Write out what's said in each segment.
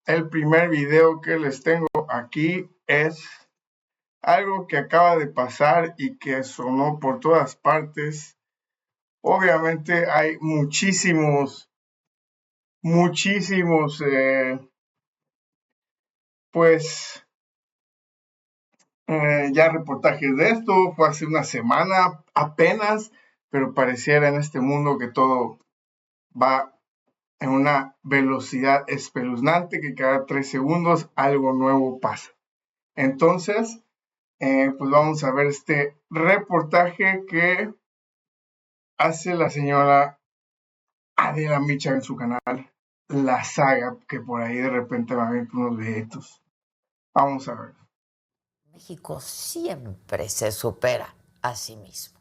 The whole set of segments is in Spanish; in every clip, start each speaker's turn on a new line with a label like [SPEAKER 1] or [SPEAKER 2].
[SPEAKER 1] El primer video que les tengo aquí es algo que acaba de pasar y que sonó por todas partes. Obviamente hay muchísimos, pues, ya reportajes de esto. Fue hace una semana apenas, pero pareciera en este mundo que todo va en una velocidad espeluznante, que cada 3 segundos algo nuevo pasa. Entonces, pues vamos a ver este reportaje que hace la señora Adela Micha en su canal, La Saga, que por ahí de repente va a ver unos videitos. Vamos a ver.
[SPEAKER 2] México siempre se supera a sí mismo.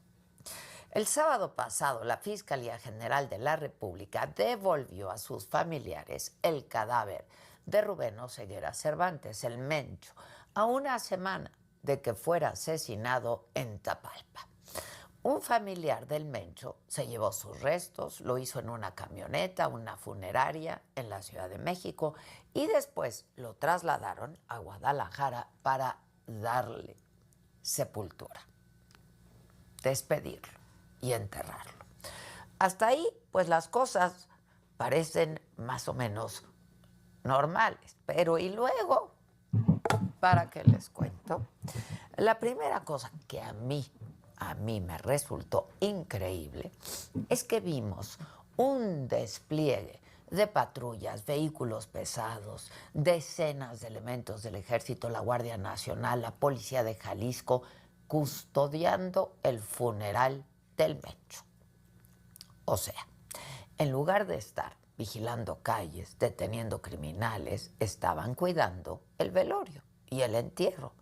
[SPEAKER 2] El sábado pasado, la Fiscalía General de la República devolvió a sus familiares el cadáver de Rubén Oseguera Cervantes, el Mencho, a una semana de que fuera asesinado en Tapalpa. Un familiar del Mencho se llevó sus restos, lo hizo en una camioneta, una funeraria en la Ciudad de México, y después lo trasladaron a Guadalajara para darle sepultura, despedirlo y enterrarlo. Hasta ahí, pues las cosas parecen más o menos normales. Pero ¿y luego? ¿Para qué les cuento? La primera cosa que a mí me resultó increíble es que vimos un despliegue de patrullas, vehículos pesados, decenas de elementos del Ejército, la Guardia Nacional, la Policía de Jalisco, custodiando el funeral del Mencho. O sea, en lugar de estar vigilando calles, deteniendo criminales, estaban cuidando el velorio y el entierro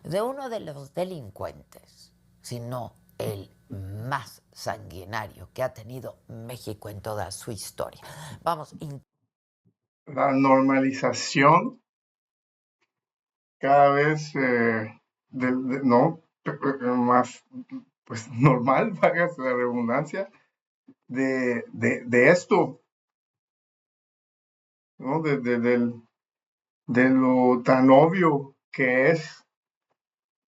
[SPEAKER 2] de uno de los delincuentes, si no el más sanguinario que ha tenido México en toda su historia. Vamos.
[SPEAKER 1] La normalización cada vez más pues normal, vágase la redundancia, de esto, ¿no? De lo tan obvio que es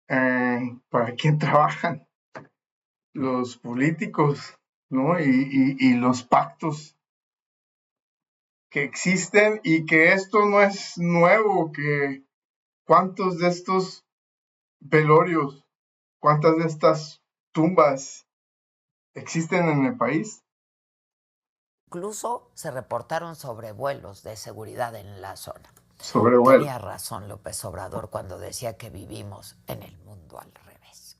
[SPEAKER 1] para quién trabajan los políticos, ¿no? Y los pactos que existen, y que esto no es nuevo, que cuántos de estos velorios, cuántas de estas tumbas existen en el país.
[SPEAKER 2] Incluso se reportaron sobrevuelos de seguridad en la zona.
[SPEAKER 1] Sobrevuelo.
[SPEAKER 2] Tenía razón López Obrador cuando decía que vivimos en el mundo al revés.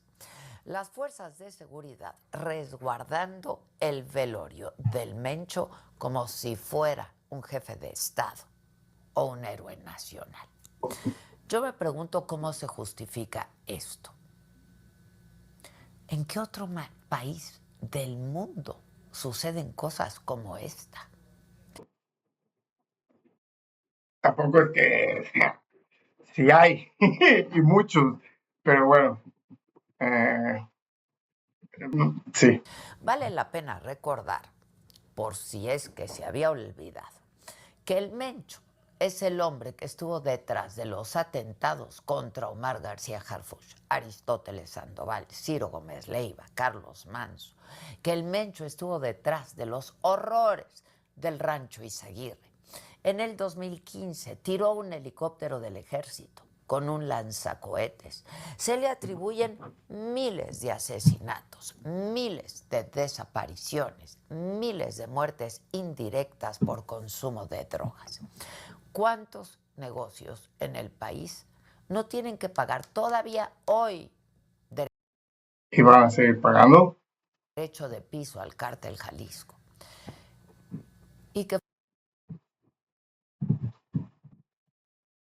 [SPEAKER 2] Las fuerzas de seguridad resguardando el velorio del Mencho como si fuera un jefe de Estado o un héroe nacional. Yo me pregunto cómo se justifica esto. ¿En qué otro país del mundo suceden cosas como esta?
[SPEAKER 1] Tampoco es que sí hay, y muchos, pero bueno, sí.
[SPEAKER 2] Vale la pena recordar, por si es que se había olvidado, que el Mencho es el hombre que estuvo detrás de los atentados contra Omar García Harfuch, Aristóteles Sandoval, Ciro Gómez Leiva, Carlos Manso, que el Mencho estuvo detrás de los horrores del Rancho Izaguirre. En el 2015 tiró un helicóptero del ejército con un lanzacohetes. Se le atribuyen miles de asesinatos, miles de desapariciones, miles de muertes indirectas por consumo de drogas. ¿Cuántos negocios en el país no tienen que pagar todavía hoy
[SPEAKER 1] ¿Y van a seguir pagando?
[SPEAKER 2] derecho de piso al cártel Jalisco? Y que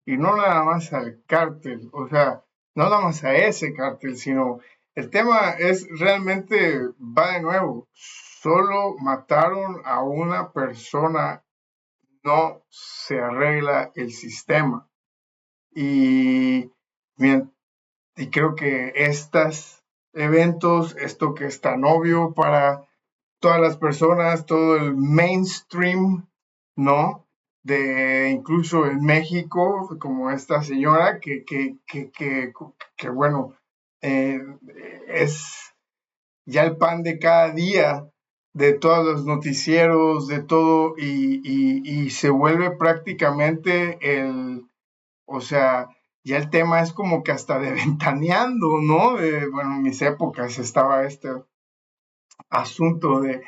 [SPEAKER 1] Y no nada más al cártel, o sea, no nada más a ese cártel, sino el tema es realmente, va de nuevo, solo mataron a una persona, no se arregla el sistema. Y, y creo que estos eventos, esto que es tan obvio para todas las personas, todo el mainstream, ¿no? de incluso en México, como esta señora que bueno, eh, es ya el pan de cada día de todos los noticieros, de todo, y se vuelve prácticamente o sea, ya el tema es como que hasta de ventaneando, ¿no? Bueno, en mis épocas estaba este asunto de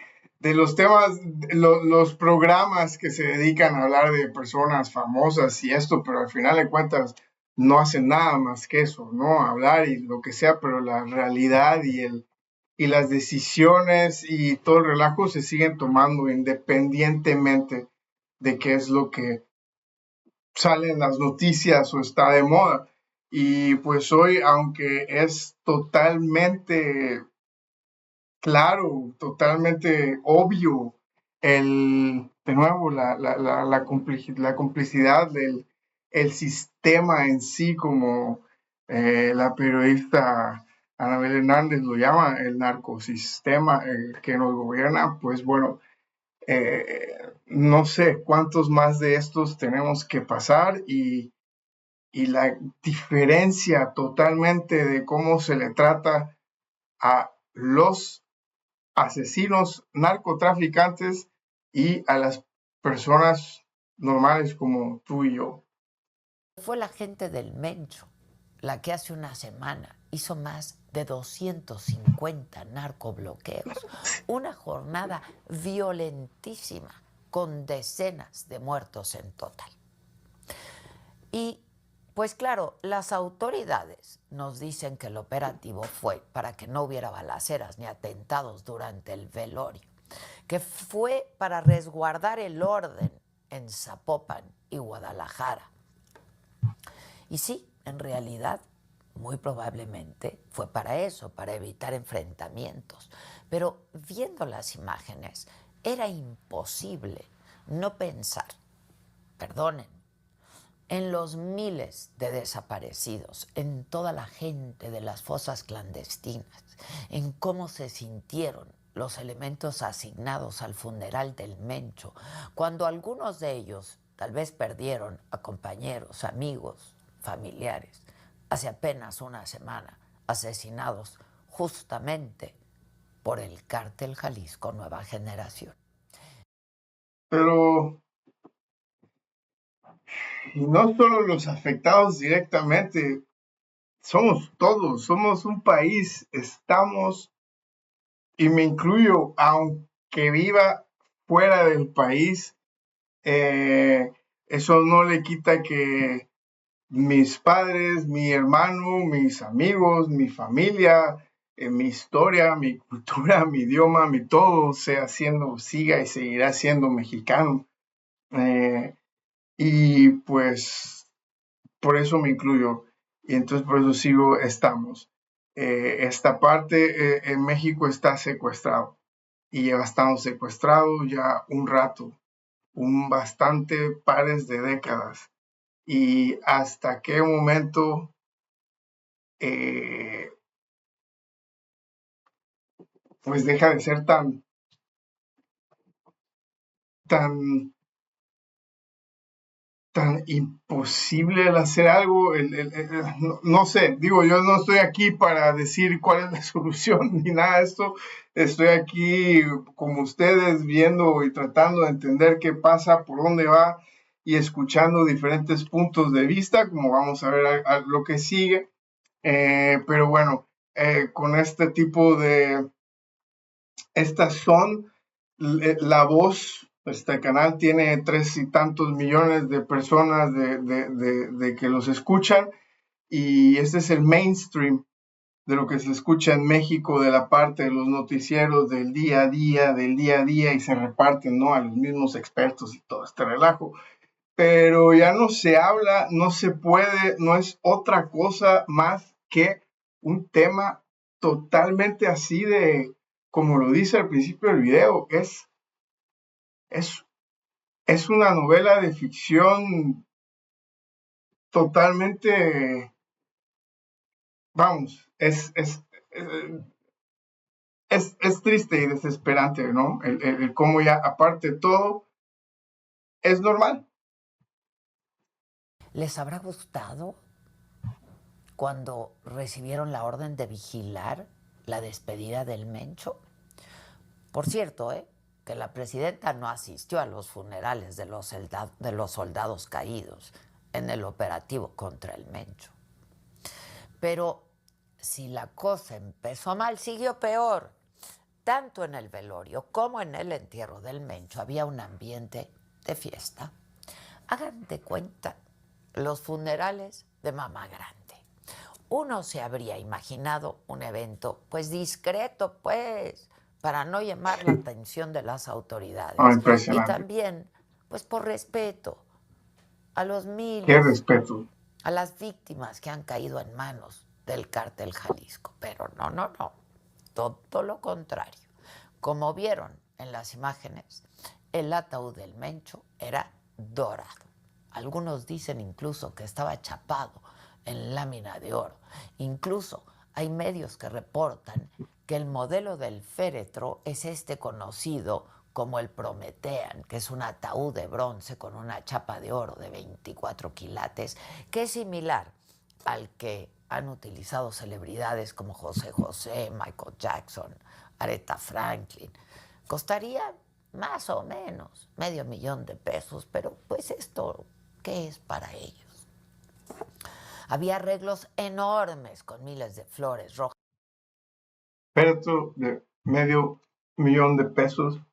[SPEAKER 1] los temas, los programas que se dedican a hablar de personas famosas y esto, pero al final de cuentas no hacen nada más que eso, ¿no? Hablar y lo que sea, pero la realidad y las decisiones y todo el relajo se siguen tomando independientemente de qué es lo que sale en las noticias o está de moda. Y pues hoy, aunque es totalmente claro, totalmente obvio, de nuevo, la complicidad del el sistema en sí, como la periodista Anabel Hernández lo llama, el narcosistema que nos gobierna, pues bueno, no sé cuántos más de estos tenemos que pasar y la diferencia totalmente de cómo se le trata a los asesinos, narcotraficantes y a las personas normales como tú y yo.
[SPEAKER 2] Fue la gente del Mencho la que hace una semana hizo más de 250 narcobloqueos, una jornada violentísima con decenas de muertos en total. Y pues claro, las autoridades nos dicen que el operativo fue para que no hubiera balaceras ni atentados durante el velorio, que fue para resguardar el orden en Zapopan y Guadalajara. Y sí, en realidad, muy probablemente fue para eso, para evitar enfrentamientos. Pero viendo las imágenes, era imposible no pensar, perdonen, en los miles de desaparecidos, en toda la gente de las fosas clandestinas, en cómo se sintieron los elementos asignados al funeral del Mencho, cuando algunos de ellos tal vez perdieron a compañeros, amigos, familiares, hace apenas una semana, asesinados justamente por el cártel Jalisco Nueva Generación.
[SPEAKER 1] Pero y no solo los afectados directamente, somos todos, somos un país, estamos, y me incluyo, aunque viva fuera del país, eso no le quita que mis padres, mi hermano, mis amigos, mi familia, mi historia, mi cultura, mi idioma, mi todo siga y seguirá siendo mexicano. Eh, y pues por eso me incluyo y entonces por eso estamos. Esta parte en México está secuestrado y lleva estado secuestrado ya un rato, un bastante pares de décadas. Y hasta qué momento eh, pues deja de ser tan, tan imposible el hacer algo, no, no sé, digo, yo no estoy aquí para decir cuál es la solución ni nada de esto, estoy aquí como ustedes viendo y tratando de entender qué pasa, por dónde va y escuchando diferentes puntos de vista, como vamos a ver a lo que sigue, pero bueno, con este tipo de, estas son la voz, este canal tiene 3 y tantos millones de personas de que los escuchan y este es el mainstream de lo que se escucha en México, de la parte de los noticieros del día a día y se reparten, ¿no? A los mismos expertos y todo este relajo. Pero ya no se habla, no se puede, no es otra cosa más que un tema totalmente así de, como lo dice al principio del video, es, es una novela de ficción totalmente, vamos, es triste y desesperante, ¿no? El cómo ya, aparte de todo, es normal.
[SPEAKER 2] ¿Les habrá gustado cuando recibieron la orden de vigilar la despedida del Mencho? Por cierto, que la presidenta no asistió a los funerales de los soldados caídos en el operativo contra el Mencho. Pero si la cosa empezó mal, siguió peor. Tanto en el velorio como en el entierro del Mencho había un ambiente de fiesta. Hagan de cuenta los funerales de Mamá Grande. Uno se habría imaginado un evento, pues discreto, pues, para no llamar la atención de las autoridades.
[SPEAKER 1] Oh, impresionante.
[SPEAKER 2] Y también, pues, por respeto a los miles,
[SPEAKER 1] qué respeto,
[SPEAKER 2] a las víctimas que han caído en manos del Cártel Jalisco. Pero no, todo lo contrario. Como vieron en las imágenes, el ataúd del Mencho era dorado. Algunos dicen incluso que estaba chapado en lámina de oro. Incluso hay medios que reportan que el modelo del féretro es este conocido como el Prometean, que es un ataúd de bronce con una chapa de oro de 24 quilates, que es similar al que han utilizado celebridades como José José, Michael Jackson, Aretha Franklin. Costaría más o menos $500,000, pero pues esto, ¿qué es para ellos? Había arreglos enormes con miles de flores rojas.
[SPEAKER 1] Pero de $500,000,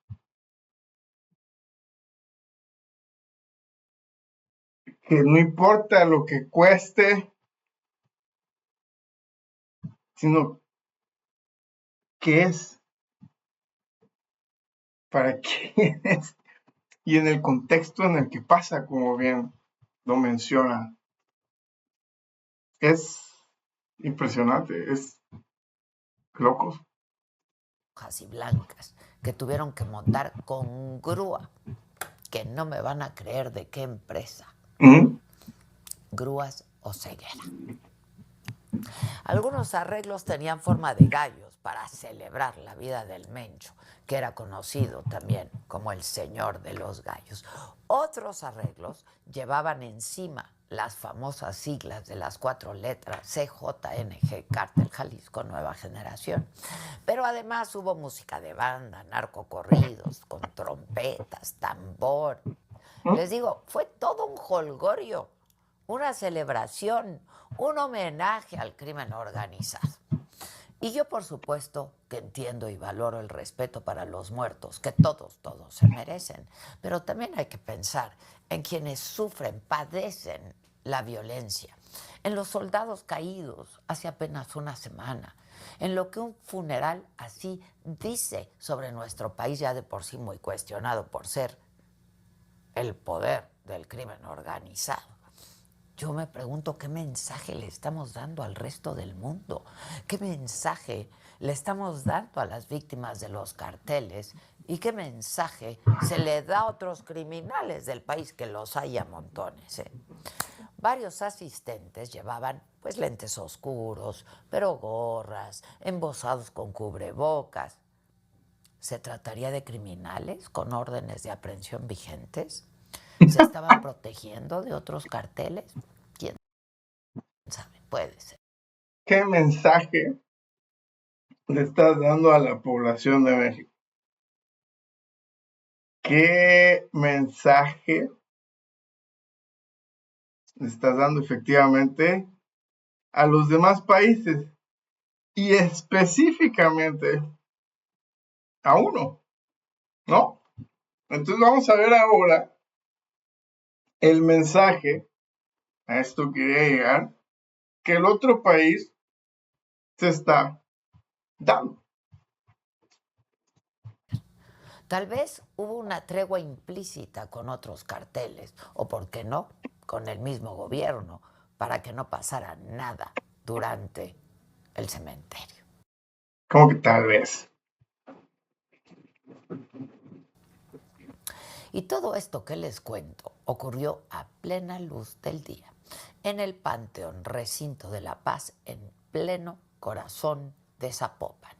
[SPEAKER 1] que no importa lo que cueste, sino qué es, para quién es, y en el contexto en el que pasa, como bien lo menciona. Es impresionante, es locos.
[SPEAKER 2] Y blancas que tuvieron que montar con grúa, que no me van a creer de qué empresa. Grúas Oseguera. Algunos arreglos tenían forma de gallos para celebrar la vida del Mencho, que era conocido también como el Señor de los Gallos. Otros arreglos llevaban encima las famosas siglas de las 4 letras CJNG, Cártel Jalisco Nueva Generación. Pero además hubo música de banda, narcocorridos, con trompetas, tambor. Les digo, fue todo un jolgorio, una celebración, un homenaje al crimen organizado. Y yo, por supuesto, que entiendo y valoro el respeto para los muertos, que todos se merecen. Pero también hay que pensar en quienes sufren, padecen la violencia, en los soldados caídos hace apenas una semana, en lo que un funeral así dice sobre nuestro país, ya de por sí muy cuestionado por ser el poder del crimen organizado. Yo me pregunto qué mensaje le estamos dando al resto del mundo, qué mensaje le estamos dando a las víctimas de los carteles y qué mensaje se le da a otros criminales del país, que los hay a montones. Varios asistentes llevaban pues lentes oscuros, pero gorras, embosados con cubrebocas. ¿Se trataría de criminales con órdenes de aprehensión vigentes? ¿Se estaban protegiendo de otros carteles? ¿Quién sabe? Puede ser.
[SPEAKER 1] ¿Qué mensaje le estás dando a la población de México? ¿Qué mensaje le estás dando efectivamente a los demás países? Y específicamente a uno, ¿no? Entonces vamos a ver ahora el mensaje, a esto quería llegar, que el otro país se está dando.
[SPEAKER 2] Tal vez hubo una tregua implícita con otros carteles, o por qué no, con el mismo gobierno, para que no pasara nada durante el cementerio.
[SPEAKER 1] ¿Cómo que tal vez?
[SPEAKER 2] Y todo esto que les cuento ocurrió a plena luz del día, en el Panteón Recinto de la Paz, en pleno corazón de Zapopan.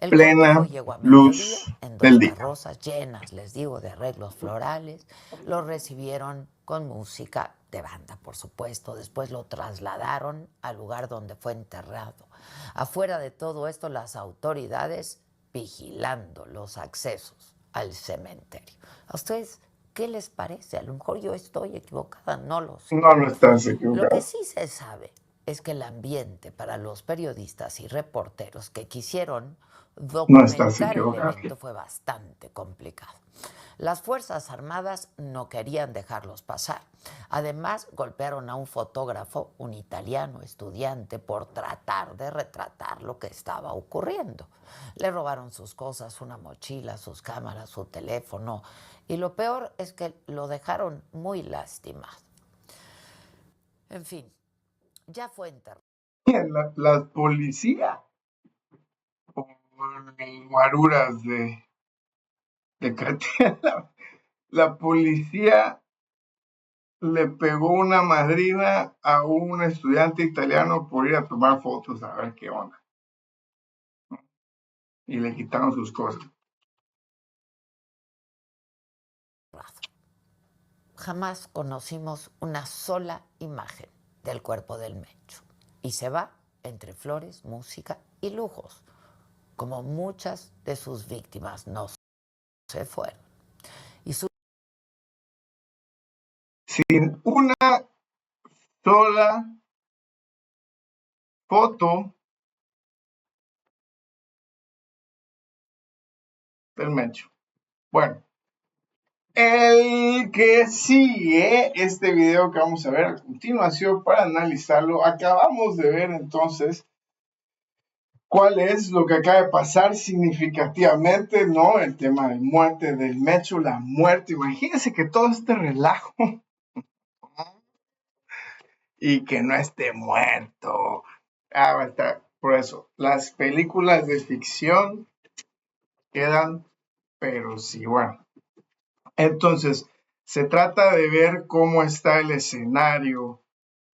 [SPEAKER 2] El cortejo llegó a mediodía en 2 carrozas llenas, les digo, de arreglos florales. Lo recibieron con música de banda, por supuesto. Después lo trasladaron al lugar donde fue enterrado. Afuera de todo esto, las autoridades vigilando los accesos al cementerio. ¿A ustedes qué les parece? A lo mejor yo estoy equivocada, no lo sé.
[SPEAKER 1] No, no estás
[SPEAKER 2] Lo que
[SPEAKER 1] equivocado.
[SPEAKER 2] sí se sabe es que el ambiente para los periodistas y reporteros que quisieron
[SPEAKER 1] No estás
[SPEAKER 2] documentar el
[SPEAKER 1] equivocado.
[SPEAKER 2] evento fue bastante complicado. Las Fuerzas Armadas no querían dejarlos pasar. Además, golpearon a un fotógrafo, un italiano estudiante, por tratar de retratar lo que estaba ocurriendo. Le robaron sus cosas, una mochila, sus cámaras, su teléfono. Y lo peor es que lo dejaron muy lastimado. En fin, ya fue enterrado.
[SPEAKER 1] La policía o guaruras de cartera, la policía le pegó una madrina a un estudiante italiano por ir a tomar fotos a ver qué onda. Y le quitaron sus cosas.
[SPEAKER 2] Jamás conocimos una sola imagen del cuerpo del Mencho. Y se va entre flores, música y lujos, como muchas de sus víctimas no se fueron. Y
[SPEAKER 1] Sin una sola foto del Mencho. Bueno, el que sigue este video que vamos a ver a continuación para analizarlo, acabamos de ver entonces cuál es lo que acaba de pasar significativamente, ¿no? El tema de muerte del Mencho, la muerte. Imagínense que todo este relajo y que no esté muerto. Va a estar. Por eso, las películas de ficción quedan, pero sí, bueno. Entonces, se trata de ver cómo está el escenario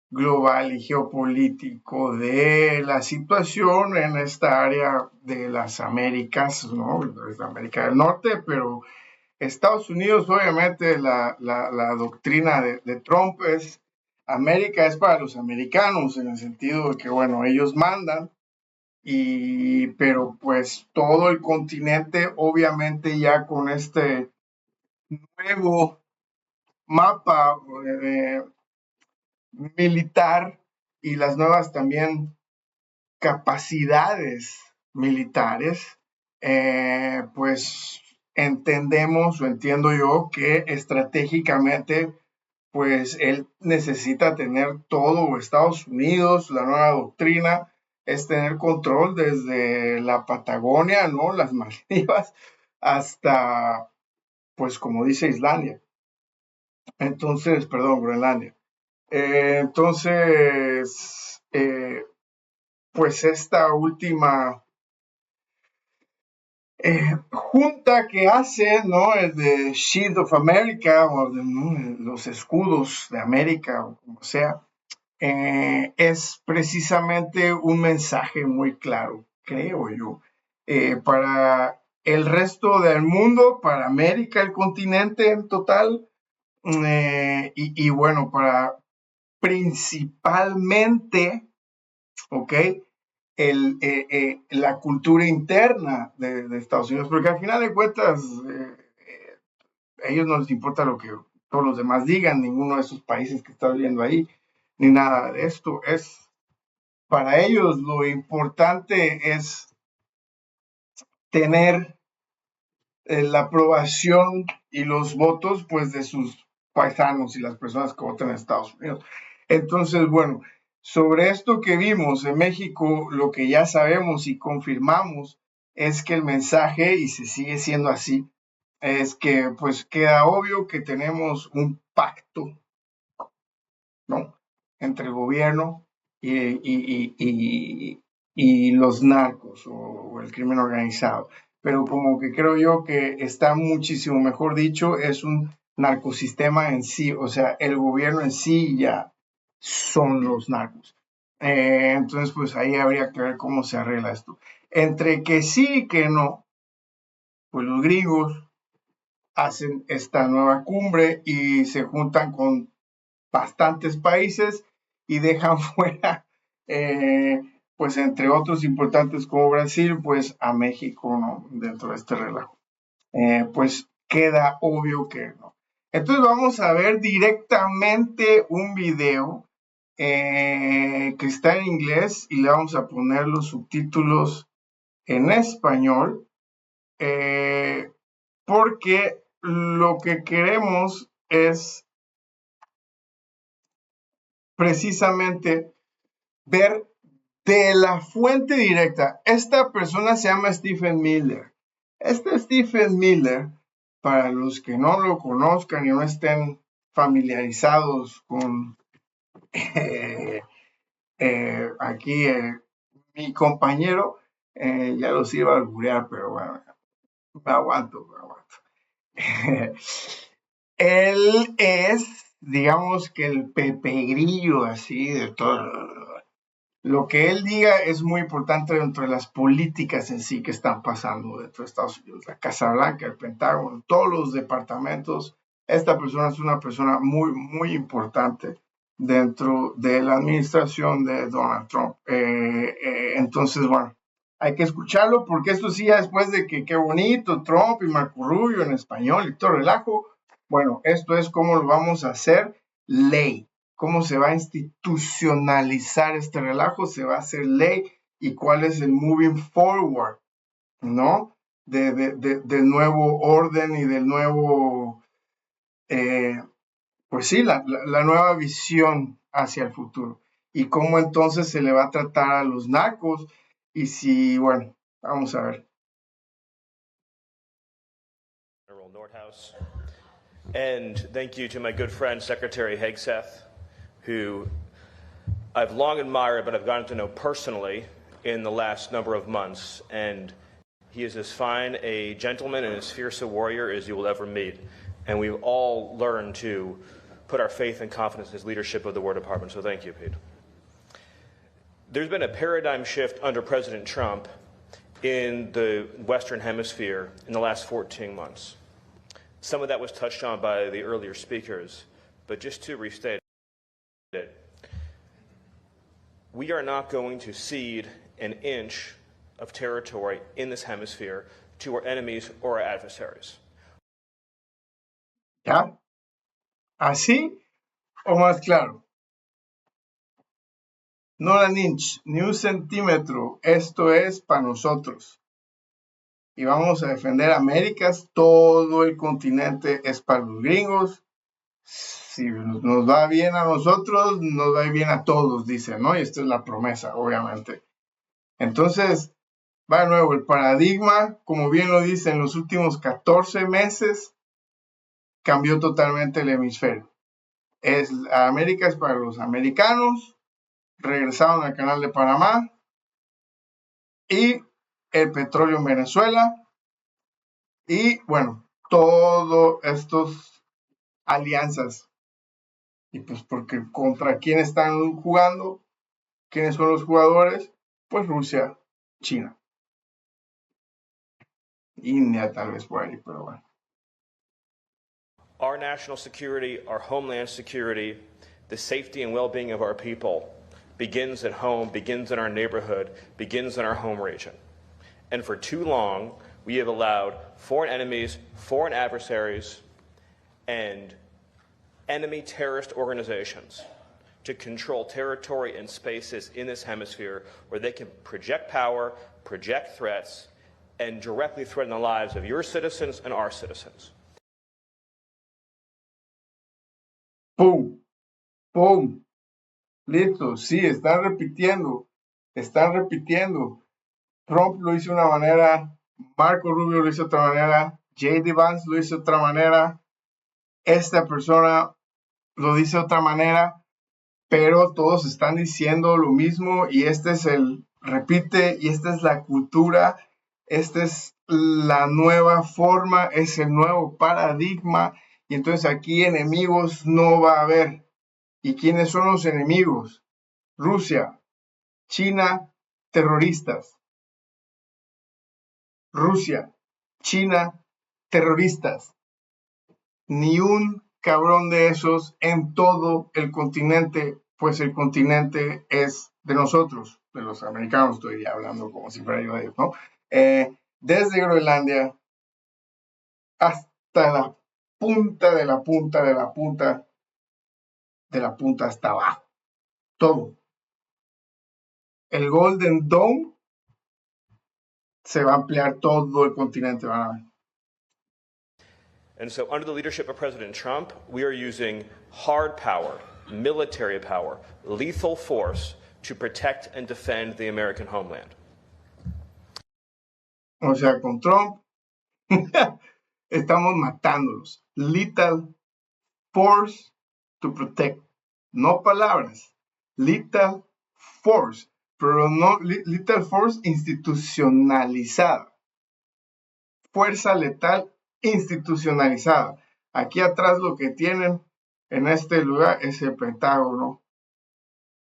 [SPEAKER 1] global y geopolítico de la situación en esta área de las Américas, ¿no? Es América del Norte, pero Estados Unidos, obviamente, la doctrina de Trump es América es para los americanos, en el sentido de que, bueno, ellos mandan, pero pues todo el continente, obviamente, ya con este nuevo mapa militar y las nuevas también capacidades militares, pues entendemos o entiendo yo que estratégicamente pues él necesita tener todo Estados Unidos, la nueva doctrina es tener control desde la Patagonia, ¿no? Las Maldivas, hasta, pues como dice Islandia. Entonces, perdón, Groenlandia. Entonces, pues esta última junta que hace, ¿no? El de Shield of America, o de, ¿no? Los escudos de América, o como sea, es precisamente un mensaje muy claro, creo yo, para el resto del mundo, para América, el continente en total, y bueno, para principalmente, ¿ok? La cultura interna de Estados Unidos, porque al final de cuentas, a ellos no les importa lo que todos los demás digan, ninguno de esos países que estás viendo ahí, ni nada de esto. Para ellos lo importante es tener la aprobación y los votos pues de sus paisanos y las personas que votan en Estados Unidos. Entonces, bueno, sobre esto que vimos en México, lo que ya sabemos y confirmamos es que el mensaje, y se sigue siendo así, es que pues queda obvio que tenemos un pacto, ¿no? Entre el gobierno y los narcos o el crimen organizado. Pero como que creo yo que está muchísimo mejor dicho, es un narcosistema en sí, o sea, el gobierno en sí ya son los narcos. Entonces, pues ahí habría que ver cómo se arregla esto. Entre que sí y que no, pues los gringos hacen esta nueva cumbre y se juntan con bastantes países y dejan fuera, pues entre otros importantes como Brasil, pues a México, ¿no? Dentro de este relajo. Pues queda obvio que no. Entonces vamos a ver directamente un video que está en inglés y le vamos a poner los subtítulos en español, porque lo que queremos es precisamente ver de la fuente directa. Esta persona se llama Stephen Miller. Este Stephen Miller, para los que no lo conozcan y no estén familiarizados con aquí mi compañero, ya los iba a alburear, pero bueno, me aguanto. Él es, digamos que el Pepe Grillo así de todo. Lo que él diga es muy importante dentro de las políticas en sí que están pasando dentro de Estados Unidos. La Casa Blanca, el Pentágono, todos los departamentos. Esta persona es una persona muy, muy importante dentro de la administración de Donald Trump. Entonces, bueno, hay que escucharlo porque esto sí, después de que qué bonito, Trump y Marco Rubio en español y todo relajo, bueno, esto es cómo lo vamos a hacer ley, cómo se va a institucionalizar este relajo, se va a hacer ley y cuál es el moving forward, ¿no? Del nuevo orden y del nuevo, pues sí, la nueva visión hacia el futuro. Y cómo entonces se le va a tratar a los narcos y si, bueno, vamos a ver.
[SPEAKER 3] General Nordhaus. And thank you to my good friend, Secretary Hegseth, who I've long admired, but I've gotten to know personally in the last number of months. And he is as fine a gentleman and as fierce a warrior as you will ever meet. And we've all learned to put our faith and confidence in his leadership of the War Department. So thank you, Pete. There's been a paradigm shift under President Trump in the Western Hemisphere in the last 14 months. Some of that was touched on by the earlier speakers, but just to restate it, we are not going to cede an inch of territory in this hemisphere to our enemies or our adversaries.
[SPEAKER 1] ¿Ya? ¿Así o más claro? No un inch, ni un centímetro. Esto es para nosotros. Y vamos a defender Américas. Todo el continente es para los gringos. Si nos va bien a nosotros, nos va bien a todos, dice, ¿no? Y esta es la promesa, obviamente. Entonces, va de nuevo, el paradigma, como bien lo dice, en los últimos 14 meses, cambió totalmente el hemisferio. América es para los americanos, regresaron al canal de Panamá y el petróleo en Venezuela y bueno, todas estas alianzas. Y pues porque contra quién están jugando, quiénes son los jugadores, pues Rusia, China. India tal vez por ahí, pero bueno.
[SPEAKER 3] Our national security, our homeland security, the safety and well-being of our people begins at home, begins in our neighborhood, begins in our home region. And for too long, we have allowed foreign enemies, foreign adversaries, and enemy terrorist organizations to control territory and spaces in this hemisphere where they can project power, project threats, and directly threaten the lives of your citizens and our citizens.
[SPEAKER 1] ¡Pum! ¡Pum! Listo, sí, están repitiendo. Trump lo hizo de una manera, Marco Rubio lo hizo de otra manera, J.D. Vance lo hizo de otra manera, esta persona lo dice de otra manera, pero todos están diciendo lo mismo y este es repite, y esta es la cultura, esta es la nueva forma, es el nuevo paradigma, y entonces aquí enemigos no va a haber. ¿Y quiénes son los enemigos? Rusia, China, terroristas. Rusia, China, terroristas. ni un cabrón de esos en todo el continente, pues el continente es de nosotros, de los americanos, estoy hablando como si fuera yo de ellos, ¿no? Desde Groenlandia hasta la punta de la punta de la punta de la punta hasta abajo. Todo. El Golden Dome se va a ampliar todo el continente, van a ver.
[SPEAKER 3] And so under the leadership of President Trump, we are using hard power, military power, lethal force to protect and defend the American homeland.
[SPEAKER 1] O sea, con Trump estamos matándolos. Lethal force to protect. No palabras. Lethal force. Pero no lethal force institucionalizada. Fuerza letal institucionalizada. Aquí atrás lo que tienen en este lugar es el Pentágono,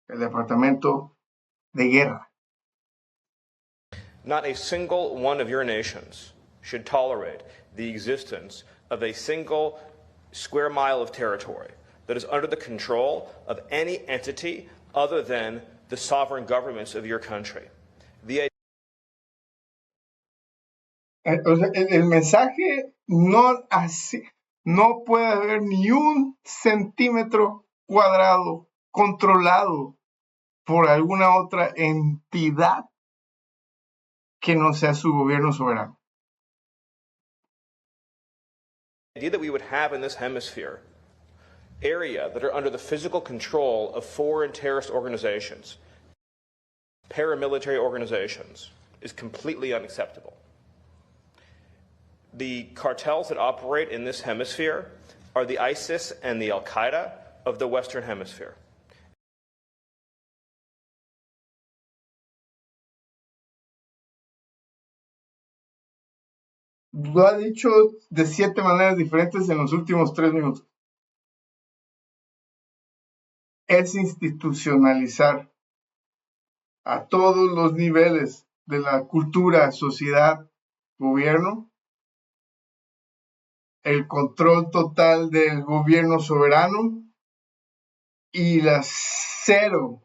[SPEAKER 1] el Departamento de Guerra.
[SPEAKER 3] Not a single one of your nations should tolerate the existence of a single square mile of territory that is under the control of any entity other than the sovereign governments of your country.
[SPEAKER 1] O sea, el mensaje no así, no puede haber ni un centímetro cuadrado controlado por alguna otra entidad que no sea su gobierno soberano.
[SPEAKER 3] The idea that we would have in this hemisphere area that are under the physical control of foreign terrorist organizations, paramilitary organizations, is completely unacceptable. The cartels that operate in this hemisphere are the ISIS and the Al-Qaeda of the Western Hemisphere.
[SPEAKER 1] Lo ha dicho de 7 maneras diferentes en los últimos 3 minutos. Es institucionalizar a todos los niveles de la cultura, sociedad, gobierno, el control total del gobierno soberano y la cero,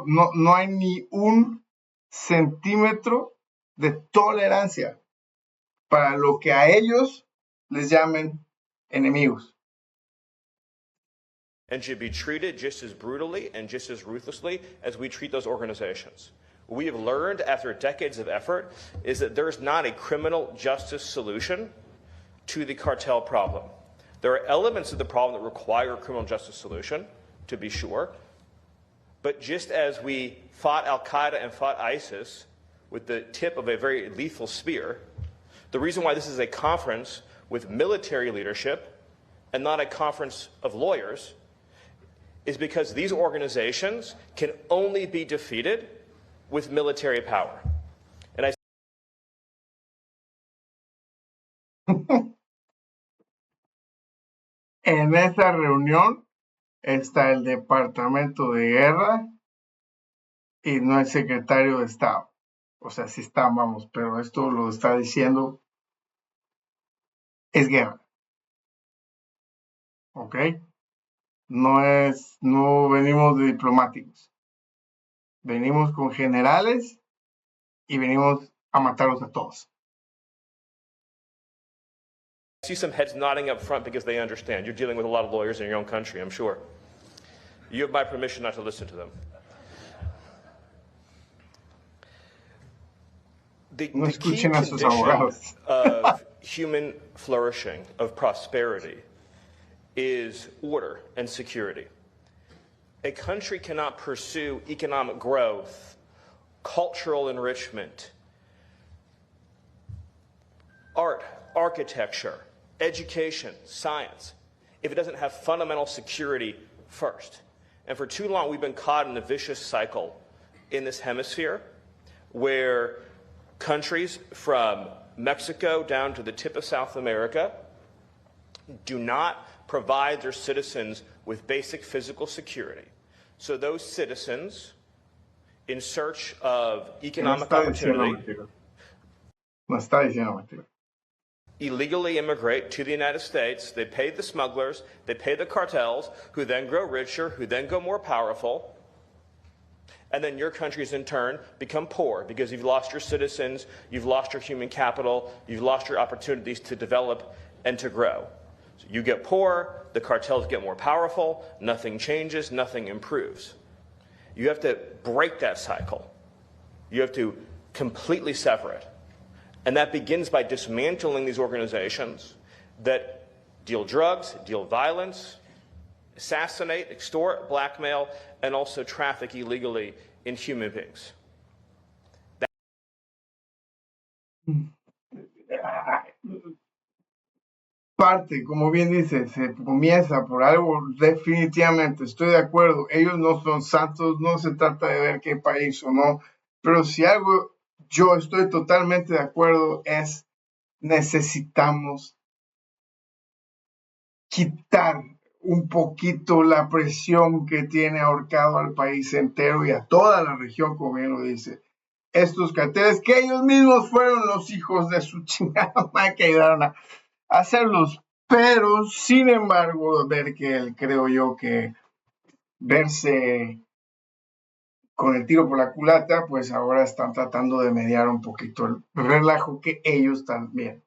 [SPEAKER 1] no hay ni un centímetro de tolerancia para lo que a ellos les llamen enemigos.
[SPEAKER 3] And should be treated just as brutally and just as ruthlessly as we treat those organizations. What we have learned after decades of effort is that there is not a criminal justice solution to the cartel problem. There are elements of the problem that require a criminal justice solution, to be sure, but just as we fought Al-Qaeda and fought ISIS with the tip of a very lethal spear, the reason why this is a conference with military leadership and not a conference of lawyers is because these organizations can only be defeated with military power. And I
[SPEAKER 1] En esa reunión está el Departamento de Guerra y no el secretario de Estado. O sea, sí está, vamos, pero esto lo está diciendo, es guerra. ¿Ok? No venimos de diplomáticos. Venimos con generales y venimos a matarlos a todos.
[SPEAKER 3] I see some heads nodding up front because they understand. You're dealing with a lot of lawyers in your own country, I'm sure. You have my permission not to listen to them. The key condition of human flourishing, of prosperity, is order and security. A country cannot pursue economic growth, cultural enrichment, art, architecture, education, science, if it doesn't have fundamental security first. And for too long, we've been caught in a vicious cycle in this hemisphere where countries from Mexico down to the tip of South America do not provide their citizens with basic physical security. So those citizens, in search of economic opportunity...
[SPEAKER 1] No está diciendo mentira.
[SPEAKER 3] illegally immigrate to the United States. They pay the smugglers, they pay the cartels, who then grow richer, who then go more powerful. And then your countries, in turn, become poor because you've lost your citizens, you've lost your human capital, you've lost your opportunities to develop and to grow. So you get poor, the cartels get more powerful, nothing changes, nothing improves. You have to break that cycle. You have to completely sever it. And that begins by dismantling these organizations that deal drugs, deal violence, assassinate, extort, blackmail, and also traffic illegally in human beings.
[SPEAKER 1] Parte, como bien dice, se comienza por algo, definitivamente, estoy de acuerdo, ellos no son santos, no se trata de ver qué país o no, pero si algo yo estoy totalmente de acuerdo es necesitamos quitar un poquito la presión que tiene ahorcado al país entero y a toda la región, como bien lo dice. Estos carteles que ellos mismos fueron los hijos de su chingada madre que ayudaron a hacerlos, pero sin embargo, ver que creo yo que verse con el tiro por la culata, pues ahora están tratando de mediar un poquito el relajo que ellos también,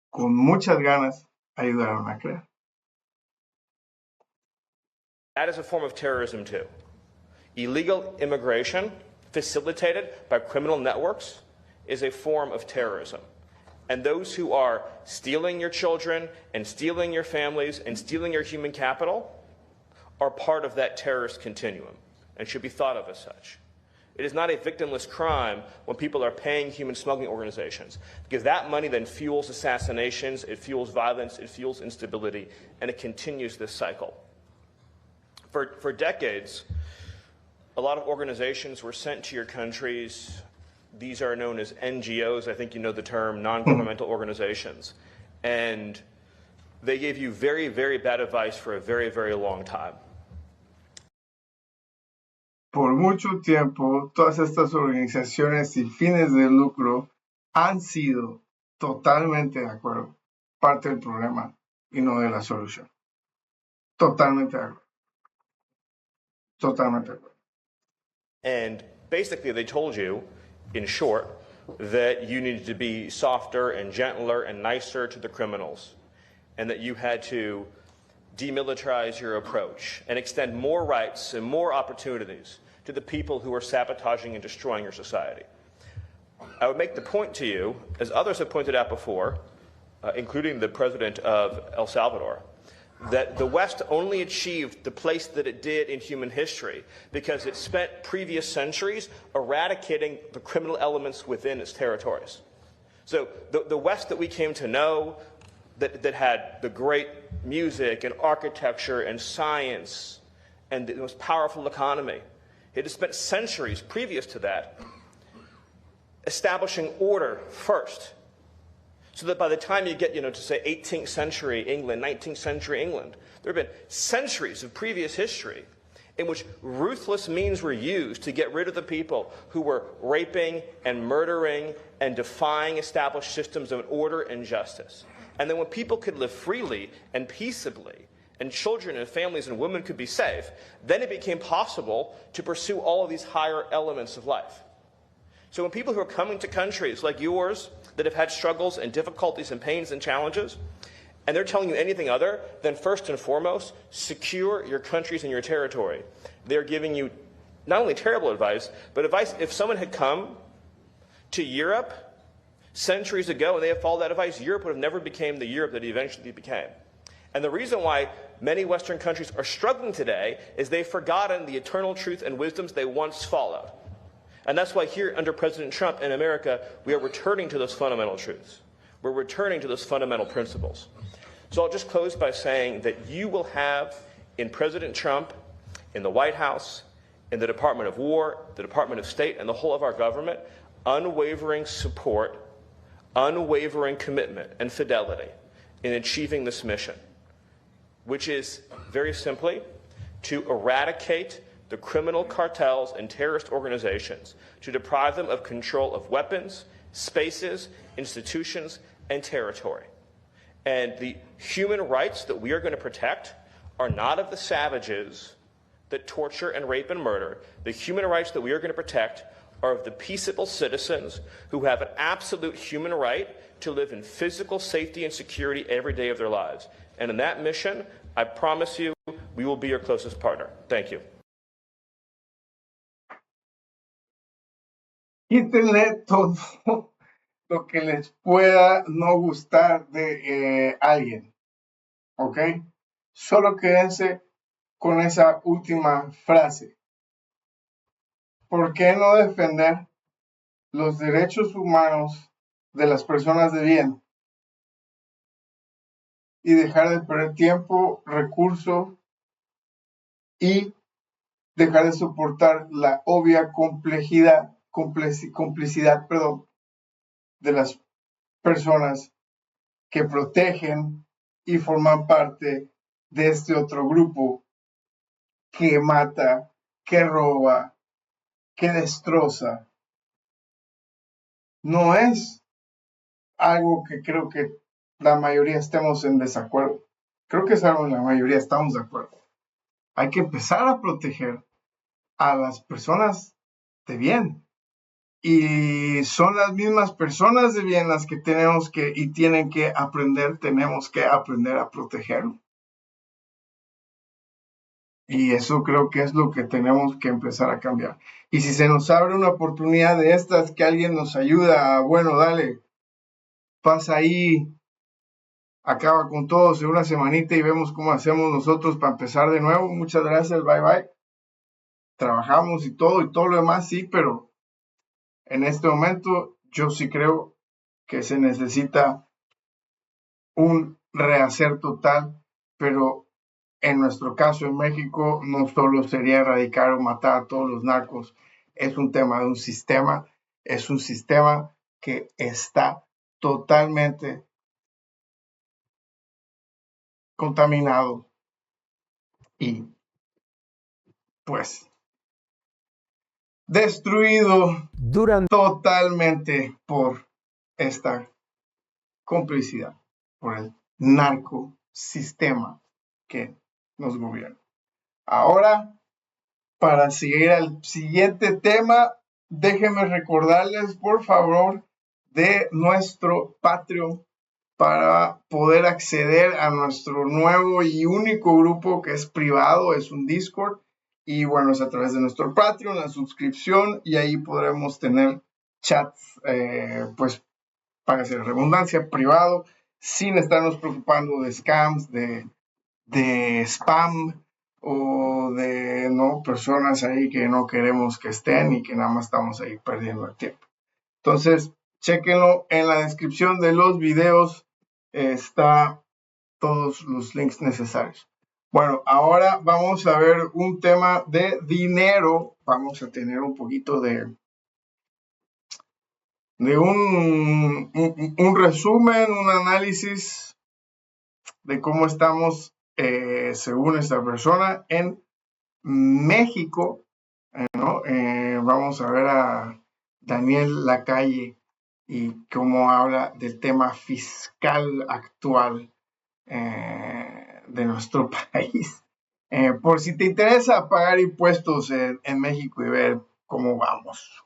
[SPEAKER 1] con muchas ganas, ayudaron a crear.
[SPEAKER 3] That is a form of terrorism too. Illegal immigration facilitated by criminal networks is a form of terrorism. And those who are stealing your children and stealing your families and stealing your human capital are part of that terrorist continuum and should be thought of as such. It is not a victimless crime when people are paying human smuggling organizations, because that money then fuels assassinations, it fuels violence, it fuels instability, and it continues this cycle. For decades, a lot of organizations were sent to your countries. These are known as NGOs. I think you know the term, non-governmental organizations. And they gave you very, very bad advice for a very, very long time.
[SPEAKER 1] Por mucho tiempo, todas estas organizaciones sin fines de lucro han sido totalmente de acuerdo, parte del problema y no de la solución. Totalmente de acuerdo. Totalmente de acuerdo.
[SPEAKER 3] And basically they told you, in short, that you needed to be softer and gentler and nicer to the criminals, and that you had to demilitarize your approach and extend more rights and more opportunities to the people who are sabotaging and destroying your society. I would make the point to you, as others have pointed out before, including the president of El Salvador, that the West only achieved the place that it did in human history because it spent previous centuries eradicating the criminal elements within its territories. So the West that we came to know, that had the great music and architecture and science and the most powerful economy, it had spent centuries previous to that establishing order first, so that by the time you get, to say 18th century England, 19th century England, there have been centuries of previous history in which ruthless means were used to get rid of the people who were raping and murdering and defying established systems of order and justice. And then when people could live freely and peaceably, and children and families and women could be safe, then it became possible to pursue all of these higher elements of life. So when people who are coming to countries like yours that have had struggles and difficulties and pains and challenges, and they're telling you anything other than first and foremost, secure your countries and your territory, they're giving you not only terrible advice, but advice if someone had come to Europe centuries ago and they had followed that advice, Europe would have never become the Europe that it eventually became. And the reason why many Western countries are struggling today is they've forgotten the eternal truth and wisdoms they once followed. And that's why here under President Trump in America, we are returning to those fundamental truths. We're returning to those fundamental principles. So I'll just close by saying that you will have in President Trump, in the White House, in the Department of War, the Department of State, and the whole of our government, unwavering support, unwavering commitment and fidelity in achieving this mission, which is very simply to eradicate the criminal cartels and terrorist organizations, to deprive them of control of weapons spaces, institutions, and territory. And the human rights that we are going to protect are not of the savages that torture and rape and murder. The human rights that we are going to protect are of the peaceable citizens who have an absolute human right to live in physical safety and security every day of their lives. And in that mission, I promise you, we will be your closest partner. Thank you.
[SPEAKER 1] Quítenle todo lo que les pueda no gustar de alguien, ¿ok? Solo quédense con esa última frase. ¿Por qué no defender los derechos humanos de las personas de bien y dejar de perder tiempo, recursos y dejar de soportar la obvia complicidad de las personas que protegen y forman parte de este otro grupo que mata, que roba, que destroza? No es algo que creo que la mayoría estemos en desacuerdo. Creo que es algo en la mayoría estamos de acuerdo. Hay que empezar a proteger a las personas de bien. Y son las mismas personas de bien las que tenemos que y tenemos que aprender a protegerlo. Y eso creo que es lo que tenemos que empezar a cambiar. Y si se nos abre una oportunidad de estas, que alguien nos ayuda, bueno, dale, pasa ahí, acaba con todos en una semanita y vemos cómo hacemos nosotros para empezar de nuevo. Muchas gracias, bye bye. Trabajamos y todo lo demás, sí, pero en este momento yo sí creo que se necesita un rehacer total, pero en nuestro caso en México no solo sería erradicar o matar a todos los narcos, es un tema de un sistema, es un sistema que está totalmente contaminado y pues destruido totalmente por esta complicidad, por el narcosistema que nos gobierna. Ahora, para seguir al siguiente tema, déjenme recordarles, por favor, de nuestro Patreon para poder acceder a nuestro nuevo y único grupo que es privado, es un Discord. Y bueno, es a través de nuestro Patreon, la suscripción, y ahí podremos tener chats, pues, para hacer redundancia, privado, sin estarnos preocupando de scams, de spam o de personas ahí que no queremos que estén y que nada más estamos ahí perdiendo el tiempo. Entonces, chéquenlo en la descripción de los videos, está todos los links necesarios. Bueno, ahora vamos a ver un tema de dinero. Vamos a tener un poquito de un resumen, un análisis de cómo estamos, según esta persona, en México, ¿no? Vamos a ver a Daniel Lacalle y cómo habla del tema fiscal actual de nuestro país. Por si te interesa pagar impuestos en México y ver cómo vamos.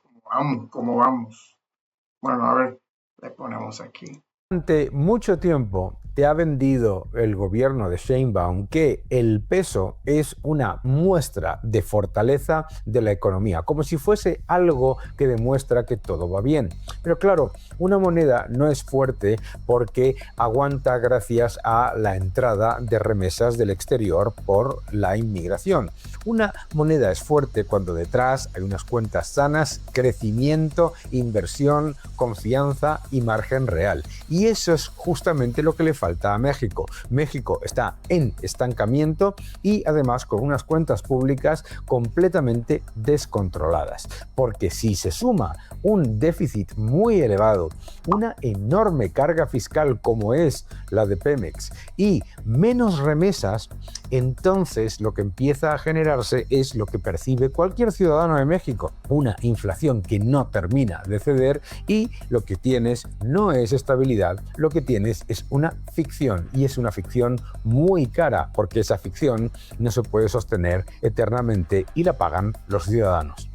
[SPEAKER 1] Bueno, a ver, le ponemos aquí.
[SPEAKER 4] Durante mucho tiempo te ha vendido el gobierno de Sheinbaum que el peso es una muestra de fortaleza de la economía, como si fuese algo que demuestra que todo va bien. Pero claro, una moneda no es fuerte porque aguanta gracias a la entrada de remesas del exterior por la inmigración. Una moneda es fuerte cuando detrás hay unas cuentas sanas, crecimiento, inversión, confianza y margen real. Y eso es justamente lo que le falta a México. México está en estancamiento y además con unas cuentas públicas completamente descontroladas. Porque si se suma un déficit muy elevado, una enorme carga fiscal como es la de Pemex y menos remesas, entonces lo que empieza a generarse es lo que percibe cualquier ciudadano de México, una inflación que no termina de ceder y lo que tienes no es estabilidad, lo que tienes es una ficción y es una ficción muy cara porque esa ficción no se puede sostener eternamente y la pagan los ciudadanos.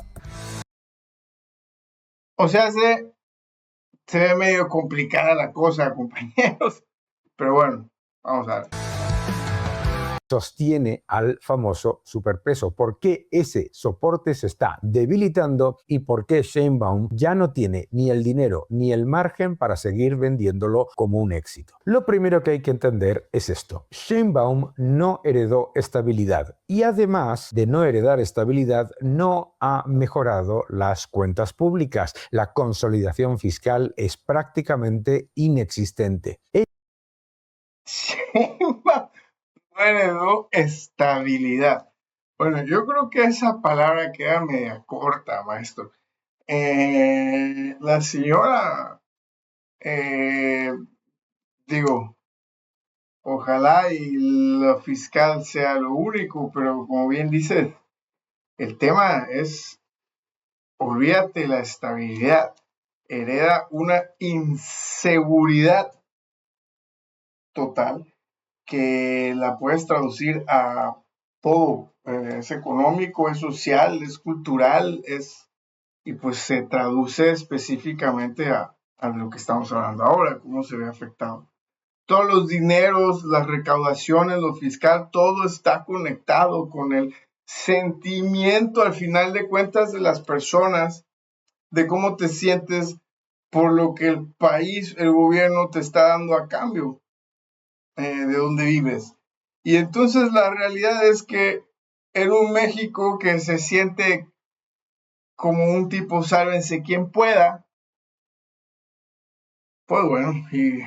[SPEAKER 1] O sea, se ve medio complicada la cosa, compañeros. Pero bueno, vamos a ver.
[SPEAKER 4] Sostiene al famoso superpeso. ¿Por qué ese soporte se está debilitando y por qué Sheinbaum ya no tiene ni el dinero ni el margen para seguir vendiéndolo como un éxito? Lo primero que hay que entender es esto. Sheinbaum no heredó estabilidad y además de no heredar estabilidad no ha mejorado las cuentas públicas. La consolidación fiscal es prácticamente inexistente.
[SPEAKER 1] No heredó estabilidad. Bueno, yo creo que esa palabra queda media corta, maestro. La señora, eh, digo, ojalá y lo fiscal sea lo único, pero como bien dices, el tema es, olvídate la estabilidad, hereda una inseguridad total que la puedes traducir a todo. Es económico, es social, es cultural, y pues se traduce específicamente a lo que estamos hablando ahora, cómo se ve afectado. Todos los dineros, las recaudaciones, lo fiscal, todo está conectado con el sentimiento al final de cuentas de las personas, de cómo te sientes por lo que el país, el gobierno te está dando a cambio de donde vives. Y entonces la realidad es que en un México que se siente como un tipo sálvense quien pueda, pues bueno, y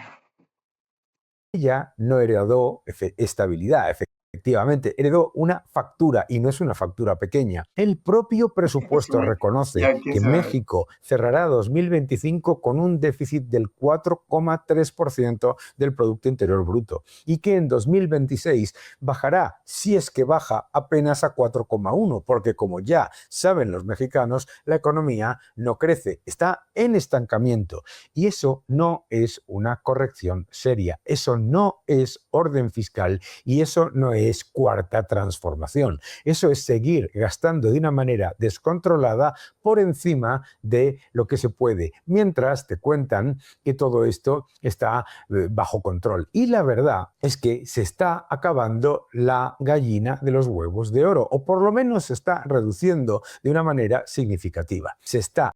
[SPEAKER 4] Ella no heredó estabilidad, efectivamente, heredó una factura y no es una factura pequeña. El propio presupuesto reconoce
[SPEAKER 1] ya que
[SPEAKER 4] que
[SPEAKER 1] se
[SPEAKER 4] México cerrará 2025 con un déficit del 4,3% del Producto Interior Bruto y que en 2026 bajará, si es que baja, apenas a 4,1%, porque como ya saben los mexicanos, la economía no crece, está en estancamiento y eso no es una corrección seria, eso no es orden fiscal y eso no es cuarta transformación. Eso es seguir gastando de una manera descontrolada por encima de lo que se puede, mientras te cuentan que todo esto está bajo control. Y la verdad es que se está acabando la gallina de los huevos de oro, o por lo menos se está reduciendo de una manera significativa. Se está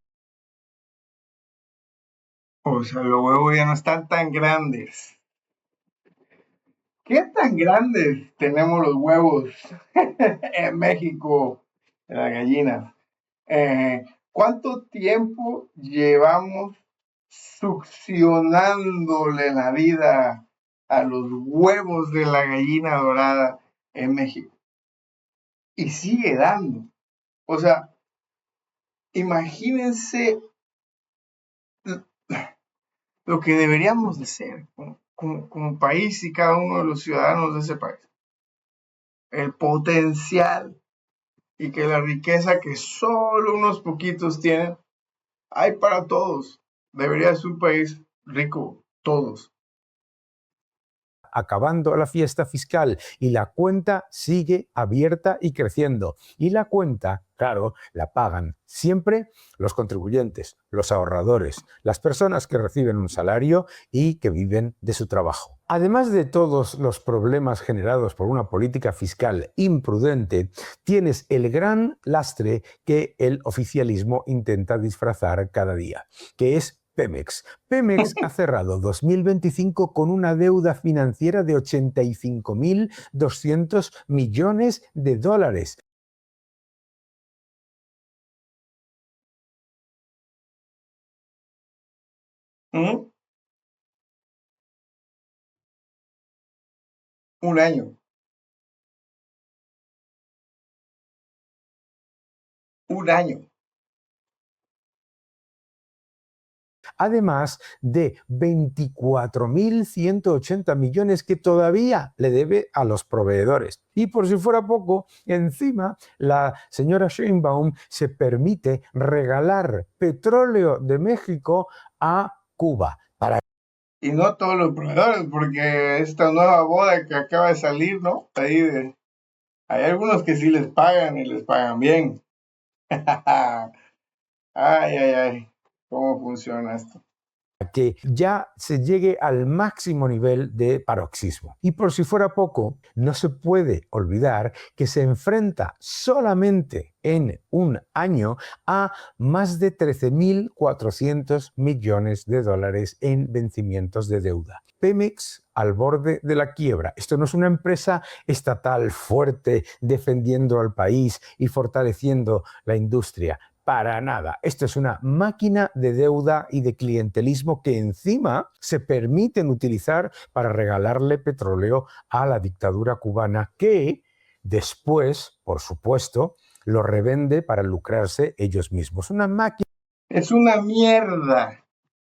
[SPEAKER 1] o sea, los huevos ya no están tan grandes. ¿Qué tan grandes tenemos los huevos en México, en las gallinas? ¿Cuánto tiempo llevamos succionándole la vida a los huevos de la gallina dorada en México? Y sigue dando. O sea, imagínense lo que deberíamos de ser como país y cada uno de los ciudadanos de ese país. El potencial y que la riqueza que solo unos poquitos tienen, hay para todos. Debería ser un país rico, todos.
[SPEAKER 4] acabando la fiesta fiscal y la cuenta sigue abierta y creciendo. Y la cuenta, claro, la pagan siempre los contribuyentes, los ahorradores, las personas que reciben un salario y que viven de su trabajo. Además de todos los problemas generados por una política fiscal imprudente, tienes el gran lastre que el oficialismo intenta disfrazar cada día, que es Pemex. Pemex ha cerrado 2025 con una deuda financiera de 85.200 millones de dólares.
[SPEAKER 1] ¿Mm? Un año. Un año.
[SPEAKER 4] Además de 24.180 millones que todavía le debe a los proveedores. Y por si fuera poco, encima la señora Sheinbaum se permite regalar petróleo de México a Cuba.
[SPEAKER 1] Y no todos los proveedores, porque esta nueva boda que acaba de salir, ¿no? Hay algunos que sí les pagan y les pagan bien. Ay, ay, ay. ¿Cómo funciona esto?
[SPEAKER 4] Que ya se llegue al máximo nivel de paroxismo. Y por si fuera poco, no se puede olvidar que se enfrenta solamente en un año a más de 13.400 millones de dólares en vencimientos de deuda. Pemex al borde de la quiebra. Esto no es una empresa estatal fuerte defendiendo al país y fortaleciendo la industria. Para nada. Esto es una máquina de deuda y de clientelismo que encima se permiten utilizar para regalarle petróleo a la dictadura cubana que después, por supuesto, lo revende para lucrarse ellos mismos. Una máquina.
[SPEAKER 1] Es una mierda.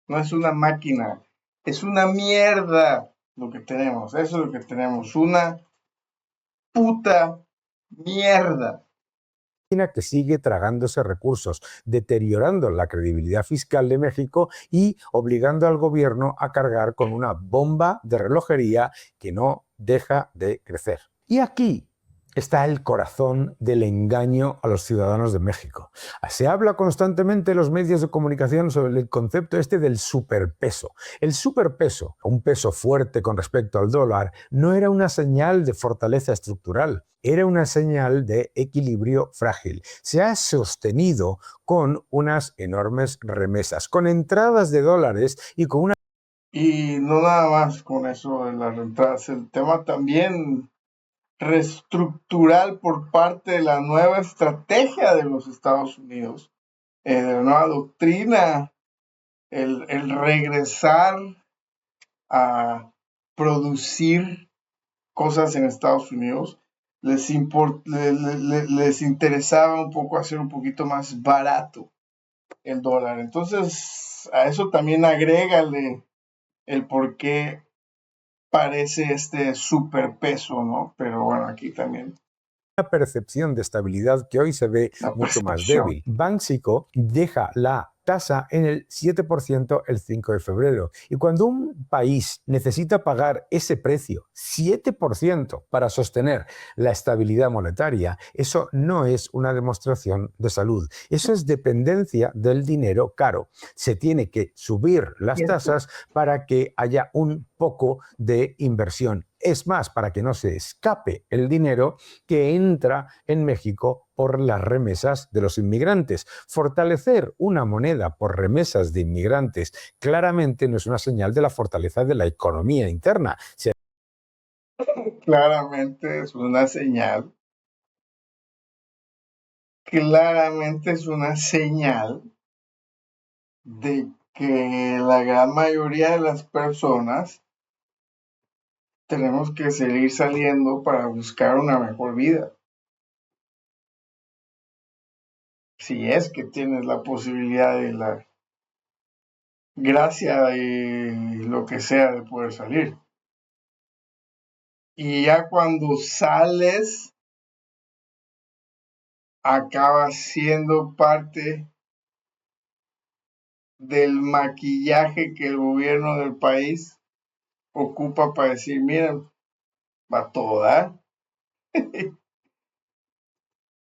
[SPEAKER 1] No es una máquina. Es una mierda lo que tenemos. Eso es lo que tenemos. Una puta mierda.
[SPEAKER 4] Que sigue tragándose recursos, deteriorando la credibilidad fiscal de México y obligando al gobierno a cargar con una bomba de relojería que no deja de crecer. Y aquí está el corazón del engaño a los ciudadanos de México. Se habla constantemente en los medios de comunicación sobre el concepto este del superpeso. El superpeso, un peso fuerte con respecto al dólar, no era una señal de fortaleza estructural, era una señal de equilibrio frágil. Se ha sostenido con unas enormes remesas, con entradas de dólares y con una...
[SPEAKER 1] Y no nada más con eso de las entradas, el tema también reestructural por parte de la nueva estrategia de los Estados Unidos, de la nueva doctrina, el regresar a producir cosas en Estados Unidos, les interesaba un poco hacer un poquito más barato el dólar. Entonces, a eso también agrégale el por qué parece este superpeso, ¿no? Pero bueno, aquí también
[SPEAKER 4] una percepción de estabilidad que hoy se ve
[SPEAKER 1] la
[SPEAKER 4] mucho más
[SPEAKER 1] percepción.
[SPEAKER 4] débil. Banxico deja la tasa en el 7% el 5 de febrero. Y cuando un país necesita pagar ese precio, 7%, para sostener la estabilidad monetaria, eso no es una demostración de salud. Eso es dependencia del dinero caro. Se tiene que subir las tasas para que haya un poco de inversión. Es más, para que no se escape el dinero que entra en México por las remesas de los inmigrantes. Fortalecer una moneda por remesas de inmigrantes claramente no es una señal de la fortaleza de la economía interna.
[SPEAKER 1] Claramente es una señal. Claramente es una señal de que la gran mayoría de las personas tenemos que seguir saliendo para buscar una mejor vida. Si es que tienes la posibilidad de la gracia y lo que sea de poder salir. Y ya cuando sales, acabas siendo parte del maquillaje que el gobierno del país ocupa para decir, miren, va todo dar.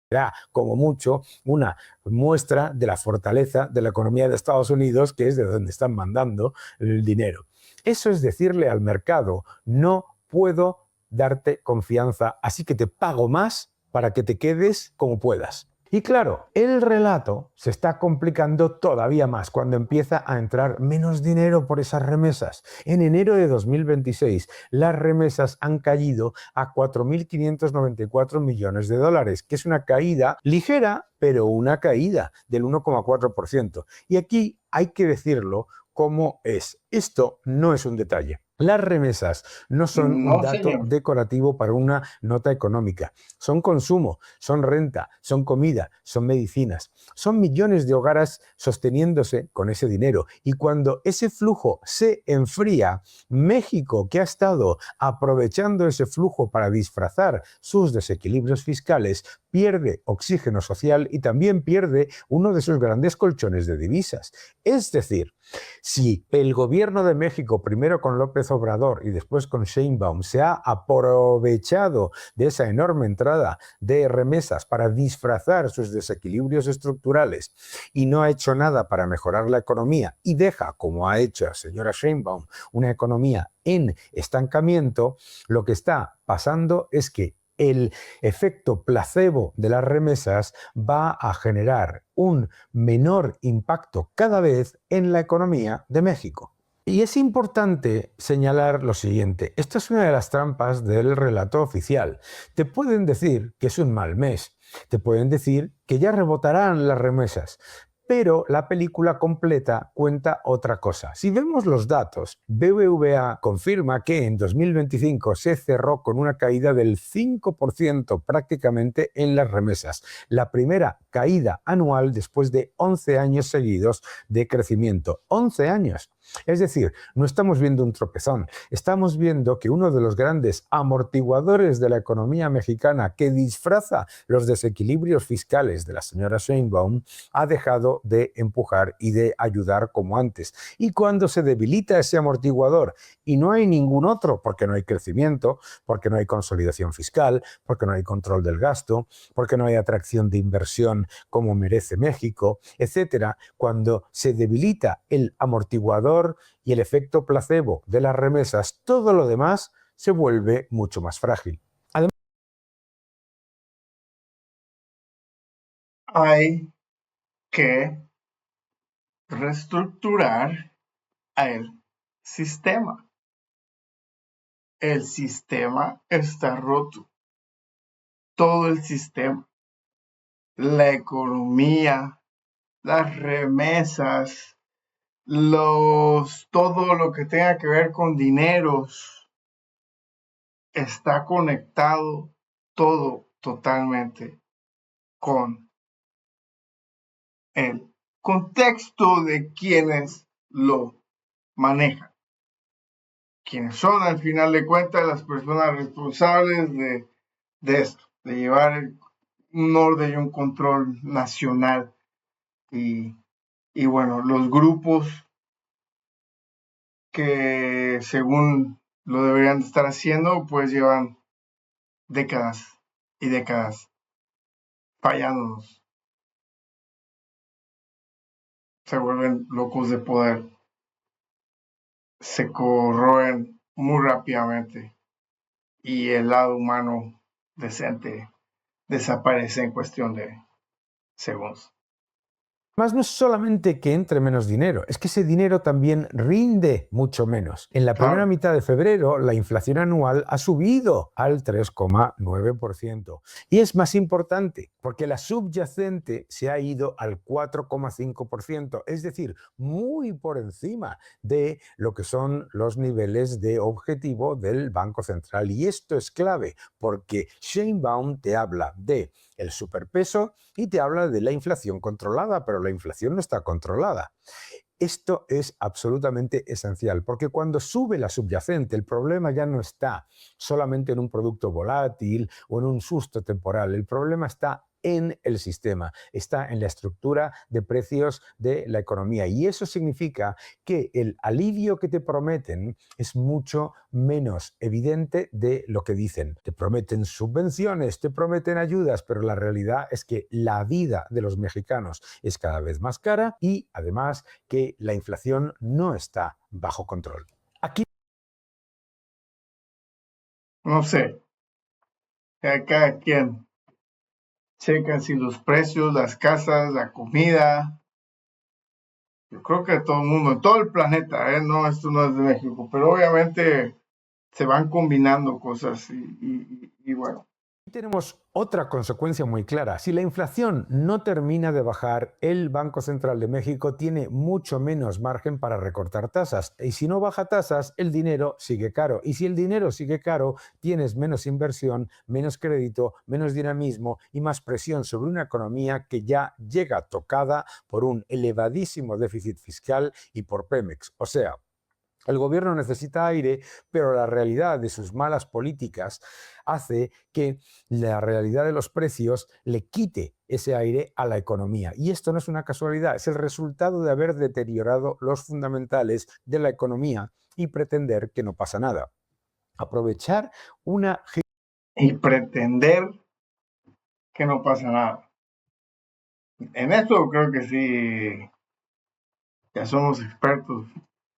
[SPEAKER 4] Será como mucho una muestra de la fortaleza de la economía de Estados Unidos, que es de donde están mandando el dinero. Eso es decirle al mercado, no puedo darte confianza, así que te pago más para que te quedes como puedas. Y claro, el relato se está complicando todavía más cuando empieza a entrar menos dinero por esas remesas. En enero de 2026, las remesas han caído a 4.594 millones de dólares, que es una caída ligera, pero una caída del 1,4%. Y aquí hay que decirlo como es. Esto no es un detalle. Las remesas no son un
[SPEAKER 1] No,
[SPEAKER 4] dato
[SPEAKER 1] señor.
[SPEAKER 4] decorativo para una nota económica. Son consumo, son renta, son comida, son medicinas. Son millones de hogares sosteniéndose con ese dinero. Y cuando ese flujo se enfría, México, que ha estado aprovechando ese flujo para disfrazar sus desequilibrios fiscales, pierde oxígeno social y también pierde uno de sus grandes colchones de divisas. Es decir, si el gobierno de México, primero con López Obrador y después con Sheinbaum, se ha aprovechado de esa enorme entrada de remesas para disfrazar sus desequilibrios estructurales y no ha hecho nada para mejorar la economía y deja, como ha hecho la señora Sheinbaum, una economía en estancamiento, lo que está pasando es que el efecto placebo de las remesas va a generar un menor impacto cada vez en la economía de México. Y es importante señalar lo siguiente, esto es una de las trampas del relato oficial. Te pueden decir que es un mal mes, te pueden decir que ya rebotarán las remesas, pero la película completa cuenta otra cosa. Si vemos los datos, BBVA confirma que en 2025 se cerró con una caída del 5% prácticamente en las remesas, la primera caída anual después de 11 años seguidos de crecimiento. 11 años. Es decir, no estamos viendo un tropezón, estamos viendo que uno de los grandes amortiguadores de la economía mexicana que disfraza los desequilibrios fiscales de la señora Sheinbaum ha dejado de empujar y de ayudar como antes. Y cuando se debilita ese amortiguador y no hay ningún otro, porque no hay crecimiento, porque no hay consolidación fiscal, porque no hay control del gasto, porque no hay atracción de inversión como merece México, etcétera, cuando se debilita el amortiguador y el efecto placebo de las remesas, todo lo demás se vuelve mucho más frágil.
[SPEAKER 1] Hay que reestructurar el sistema. El sistema está roto. Todo el sistema. La economía, las remesas, todo lo que tenga que ver con dineros, está conectado todo totalmente con el contexto de quienes lo manejan. Quienes son al final de cuentas las personas responsables de esto, de llevar un orden y un control nacional. Y bueno, los grupos que según lo deberían de estar haciendo, pues llevan décadas y décadas fallándonos. Se vuelven locos de poder, se corroen muy rápidamente y el lado humano decente desaparece en cuestión de segundos.
[SPEAKER 4] Además, no es solamente que entre menos dinero, es que ese dinero también rinde mucho menos. En la primera mitad de febrero, la inflación anual ha subido al 3,9%. Y es más importante, porque la subyacente se ha ido al 4,5%, es decir, muy por encima de lo que son los niveles de objetivo del Banco Central. Y esto es clave, porque Sheinbaum te habla de el superpeso y te habla de la inflación controlada, pero la inflación no está controlada. Esto es absolutamente esencial, porque cuando sube la subyacente, el problema ya no está solamente en un producto volátil o en un susto temporal, el problema está en el sistema, está en la estructura de precios de la economía. Y eso significa que el alivio que te prometen es mucho menos evidente de lo que dicen. Te prometen subvenciones, te prometen ayudas, pero la realidad es que la vida de los mexicanos es cada vez más cara y además que la inflación no está bajo control. Aquí
[SPEAKER 1] No sé, cada quien checa si los precios, las casas, la comida. Yo creo que todo el mundo, en todo el planeta, no, esto no es de México, pero obviamente se van combinando cosas y bueno,
[SPEAKER 4] Tenemos otra consecuencia muy clara. Si la inflación no termina de bajar, el Banco Central de México tiene mucho menos margen para recortar tasas. Y si no baja tasas, el dinero sigue caro. Y si el dinero sigue caro, tienes menos inversión, menos crédito, menos dinamismo y más presión sobre una economía que ya llega tocada por un elevadísimo déficit fiscal y por Pemex. O sea, el gobierno necesita aire, pero la realidad de sus malas políticas hace que la realidad de los precios le quite ese aire a la economía. Y esto no es una casualidad, es el resultado de haber deteriorado los fundamentales de la economía y pretender que no pasa nada. Aprovechar una...
[SPEAKER 1] Y pretender que no pasa nada. En eso creo que sí, ya somos expertos.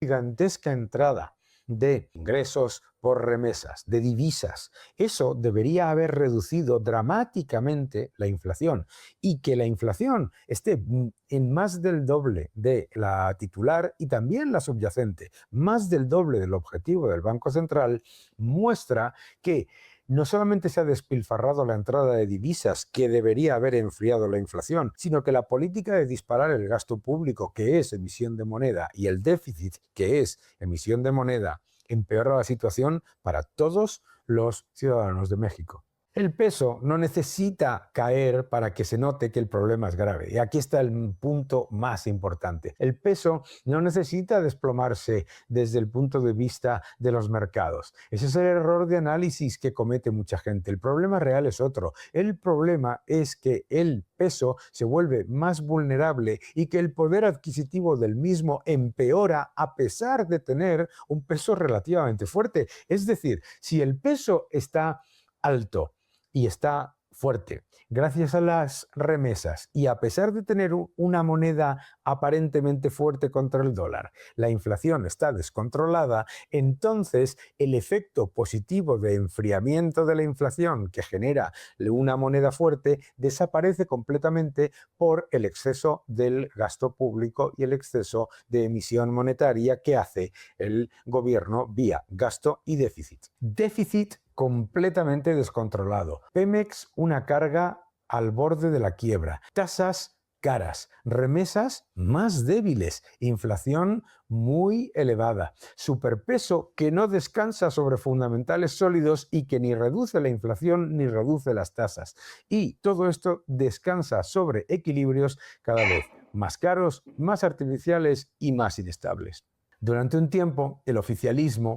[SPEAKER 4] Gigantesca entrada de ingresos por remesas, de divisas. Eso debería haber reducido dramáticamente la inflación y que la inflación esté en más del doble de la titular y también la subyacente, más del doble del objetivo del Banco Central, muestra que no solamente se ha despilfarrado la entrada de divisas, que debería haber enfriado la inflación, sino que la política de disparar el gasto público, que es emisión de moneda, y el déficit, que es emisión de moneda, empeora la situación para todos los ciudadanos de México. El peso no necesita caer para que se note que el problema es grave. Y aquí está el punto más importante. El peso no necesita desplomarse desde el punto de vista de los mercados. Ese es el error de análisis que comete mucha gente. El problema real es otro. El problema es que el peso se vuelve más vulnerable y que el poder adquisitivo del mismo empeora a pesar de tener un peso relativamente fuerte. Es decir, si el peso está alto y está fuerte, gracias a las remesas y a pesar de tener una moneda aparentemente fuerte contra el dólar, la inflación está descontrolada, entonces el efecto positivo de enfriamiento de la inflación que genera una moneda fuerte desaparece completamente por el exceso del gasto público y el exceso de emisión monetaria que hace el gobierno vía gasto y déficit. Déficit completamente descontrolado. Pemex, una carga al borde de la quiebra. Tasas caras, remesas más débiles, inflación muy elevada, superpeso que no descansa sobre fundamentales sólidos y que ni reduce la inflación ni reduce las tasas. Y todo esto descansa sobre equilibrios cada vez más caros, más artificiales y más inestables. Durante un tiempo, el oficialismo...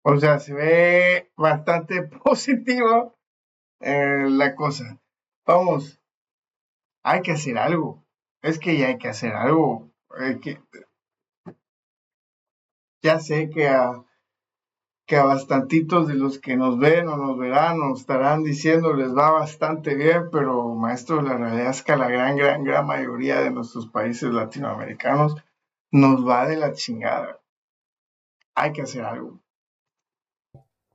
[SPEAKER 1] O sea, se ve bastante positivo la cosa. Vamos, hay que hacer algo. Es que ya hay que hacer algo. Ya sé que a bastantitos de los que nos ven o nos verán o estarán diciendo les va bastante bien, pero maestro, la realidad es que a la gran mayoría de nuestros países latinoamericanos nos va de la chingada. Hay que hacer algo.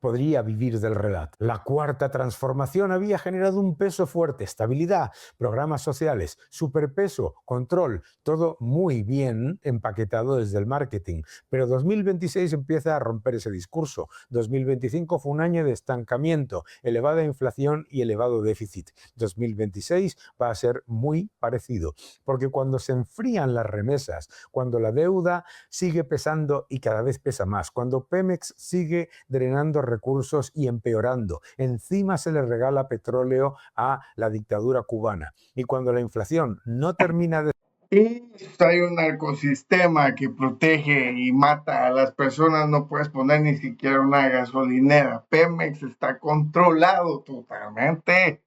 [SPEAKER 4] Podría vivir del relato. La cuarta transformación había generado un peso fuerte, estabilidad, programas sociales, superpeso, control, todo muy bien empaquetado desde el marketing. Pero 2026 empieza a romper ese discurso. 2025 fue un año de estancamiento, elevada inflación y elevado déficit. 2026 va a ser muy parecido, porque cuando se enfrían las remesas, cuando la deuda sigue pesando y cada vez pesa más, cuando Pemex sigue drenando recursos y empeorando. Encima se le regala petróleo a la dictadura cubana. Y cuando la inflación no termina de...
[SPEAKER 1] Y hay un ecosistema que protege y mata a las personas, no puedes poner ni siquiera una gasolinera. Pemex está controlado totalmente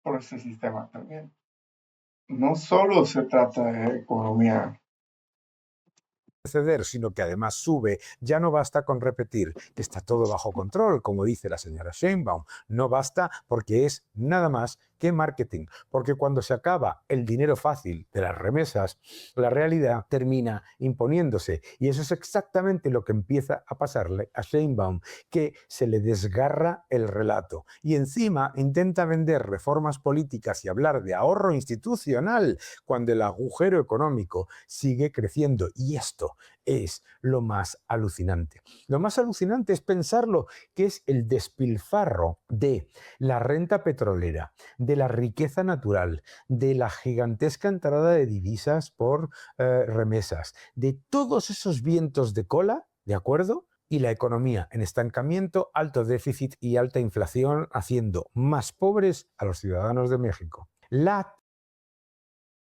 [SPEAKER 1] por ese sistema también. No solo se trata de economía,
[SPEAKER 4] ceder, sino que además sube. Ya no basta con repetir que está todo bajo control, como dice la señora Sheinbaum. No basta porque es nada más que marketing. Porque cuando se acaba el dinero fácil de las remesas, la realidad termina imponiéndose. Y eso es exactamente lo que empieza a pasarle a Sheinbaum, que se le desgarra el relato. Y encima intenta vender reformas políticas y hablar de ahorro institucional cuando el agujero económico sigue creciendo. Y esto es lo más alucinante. Lo más alucinante es pensarlo, que es el despilfarro de la renta petrolera, de la riqueza natural, de la gigantesca entrada de divisas por remesas, de todos esos vientos de cola, ¿de acuerdo? Y la economía en estancamiento, alto déficit y alta inflación, haciendo más pobres a los ciudadanos de México. La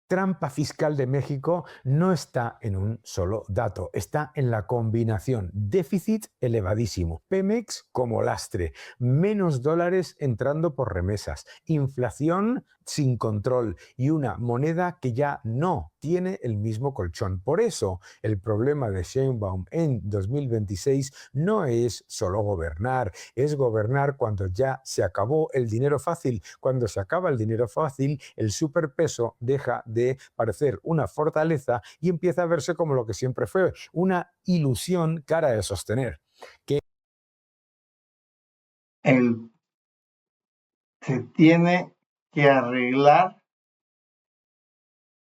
[SPEAKER 4] trampa fiscal de México no está en un solo dato, está en la combinación déficit elevadísimo, Pemex como lastre, menos dólares entrando por remesas, inflación sin control y una moneda que ya no tiene el mismo colchón. Por eso el problema de Sheinbaum en 2026 no es solo gobernar, es gobernar cuando ya se acabó el dinero fácil. Cuando se acaba el dinero fácil, el superpeso deja de parecer una fortaleza y empieza a verse como lo que siempre fue, una ilusión cara de sostener.
[SPEAKER 1] Se tiene que arreglar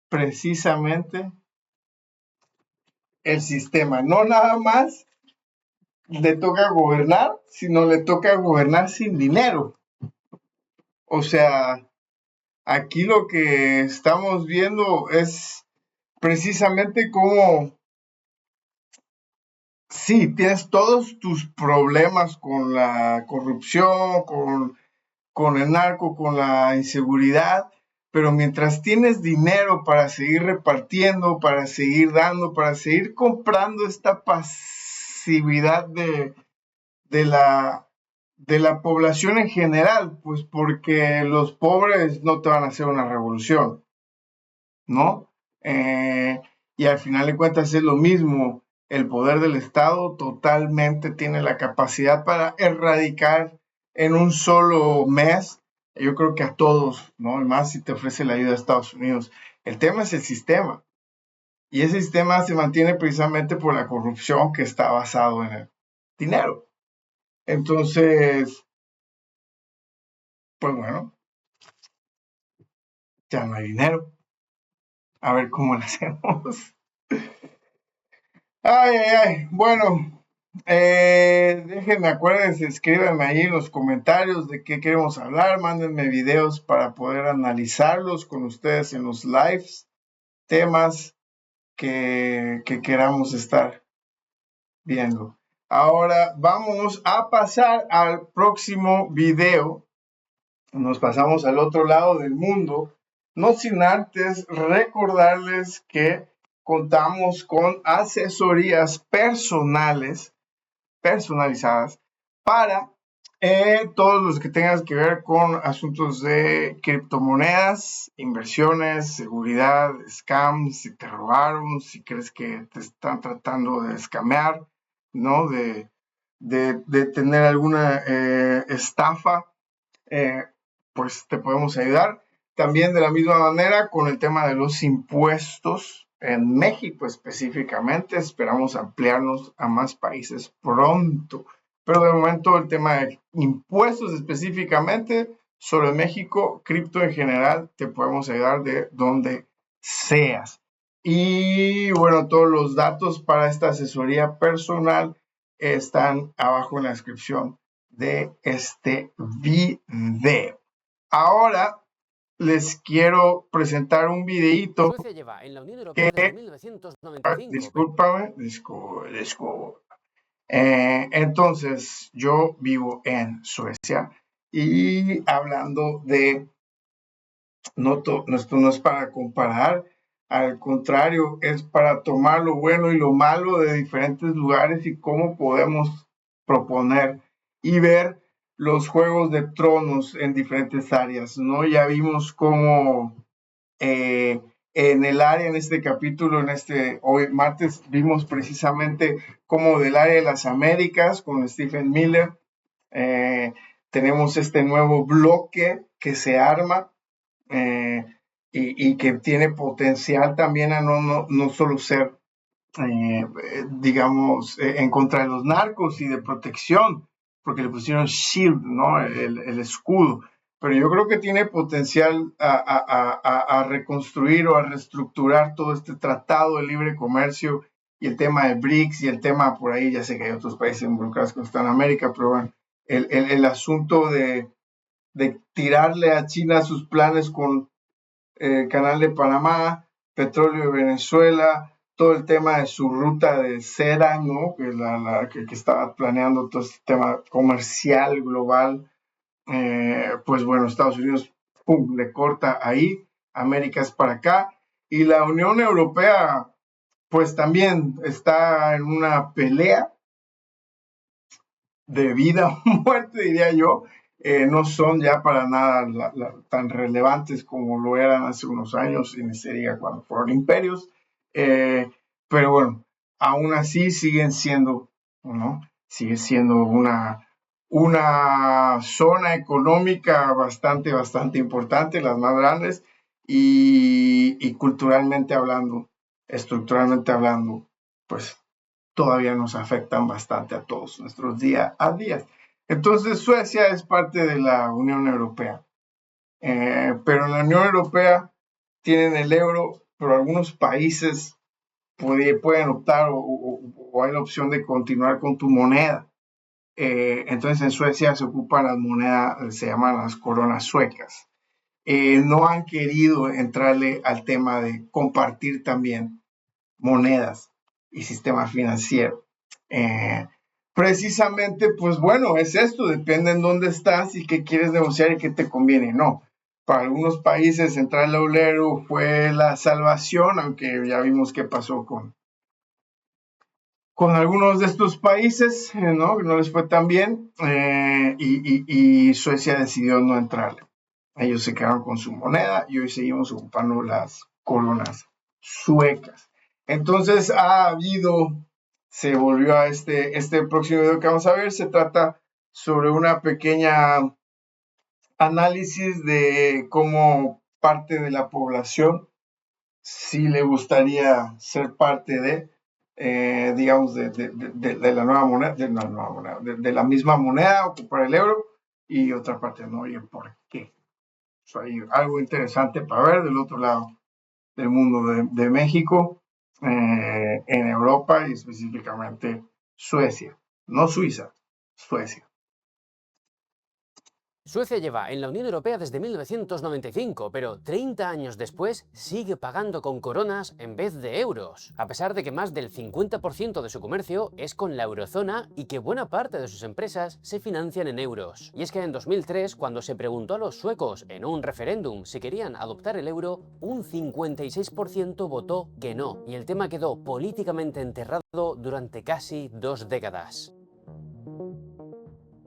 [SPEAKER 1] precisamente el sistema. No nada más le toca gobernar, sino le toca gobernar sin dinero. O sea, aquí lo que estamos viendo es precisamente cómo, sí, tienes todos tus problemas con la corrupción, con el narco, con la inseguridad, pero mientras tienes dinero para seguir repartiendo, para seguir dando, para seguir comprando esta pasividad de la población en general, pues porque los pobres no te van a hacer una revolución, ¿no? Y al final de cuentas es lo mismo. El poder del Estado totalmente tiene la capacidad para erradicar en un solo mes, yo creo que a todos, ¿no? Y más si te ofrece la ayuda de Estados Unidos. El tema es el sistema. Y ese sistema se mantiene precisamente por la corrupción que está basado en el dinero. Entonces, pues bueno, ya no hay dinero. A ver cómo lo hacemos. Ay, ay, ay. Bueno, déjenme, acuérdense, escríbanme ahí en los comentarios de qué queremos hablar, mándenme videos para poder analizarlos con ustedes en los lives, temas que queramos estar viendo. Ahora vamos a pasar al próximo video. Nos pasamos al otro lado del mundo, no sin antes recordarles que contamos con asesorías personalizadas para todos los que tengan que ver con asuntos de criptomonedas, inversiones, seguridad, scams, si te robaron, si crees que te están tratando de escamear, ¿no? De tener alguna estafa, pues te podemos ayudar. También de la misma manera con el tema de los impuestos en México específicamente. Esperamos ampliarnos a más países pronto. Pero de momento el tema de impuestos específicamente sobre México, cripto en general, te podemos ayudar de donde seas. Y bueno, todos los datos para esta asesoría personal están abajo en la descripción de este video. Ahora les quiero presentar un videíto que, discúlpame, entonces yo vivo en Suecia y hablando de, esto no es para comparar, al contrario, es para tomar lo bueno y lo malo de diferentes lugares y cómo podemos proponer y ver los juegos de tronos en diferentes áreas, ¿no? Ya vimos cómo en el área, en este capítulo, hoy martes, vimos precisamente cómo del área de las Américas con Stephen Miller, tenemos este nuevo bloque que se arma y que tiene potencial también a no solo ser, digamos, en contra de los narcos y de protección, porque le pusieron shield, ¿no? El escudo. Pero yo creo que tiene potencial a reconstruir o a reestructurar todo este tratado de libre comercio y el tema de BRICS y el tema por ahí, ya sé que hay otros países involucrados que no están en América, pero bueno, el asunto de tirarle a China sus planes con el Canal de Panamá, petróleo de Venezuela, todo el tema de su ruta de seda, ¿no? Que estaba planeando todo este tema comercial global, pues bueno, Estados Unidos, pum, le corta ahí, América es para acá, y la Unión Europea, pues también está en una pelea de vida o muerte, diría yo. No son ya para nada tan relevantes como lo eran hace unos años, y ni se diga cuando fueron imperios. Pero bueno, aún así siguen siendo, ¿no? Sigue siendo una zona económica bastante importante, las más grandes, y culturalmente hablando, estructuralmente hablando, pues todavía nos afectan bastante a todos nuestros día a día. Entonces Suecia es parte de la Unión Europea, pero en la Unión Europea tienen el euro, pero algunos países pueden optar o hay la opción de continuar con tu moneda. Entonces en Suecia se ocupan las monedas, se llaman las coronas suecas. No han querido entrarle al tema de compartir también monedas y sistema financiero. Precisamente, pues bueno, es esto, depende en dónde estás y qué quieres negociar y qué te conviene, no. Para algunos países entrar al euro fue la salvación, aunque ya vimos qué pasó con algunos de estos países, ¿no? Que no les fue tan bien, y Suecia decidió no entrarle. Ellos se quedaron con su moneda y hoy seguimos ocupando las coronas suecas. Entonces se volvió a este próximo video que vamos a ver, se trata sobre una pequeña análisis de cómo parte de la población sí le gustaría ser parte digamos, de la nueva moneda, de la misma moneda, ocupar el euro, y otra parte no, oye, ¿por qué? Hay algo interesante para ver del otro lado del mundo de México, en Europa y específicamente Suecia, no Suiza, Suecia.
[SPEAKER 5] Suecia lleva en la Unión Europea desde 1995, pero 30 años después sigue pagando con coronas en vez de euros, a pesar de que más del 50% de su comercio es con la eurozona y que buena parte de sus empresas se financian en euros. Y es que en 2003, cuando se preguntó a los suecos en un referéndum si querían adoptar el euro, un 56% votó que no, y el tema quedó políticamente enterrado durante casi 2 décadas.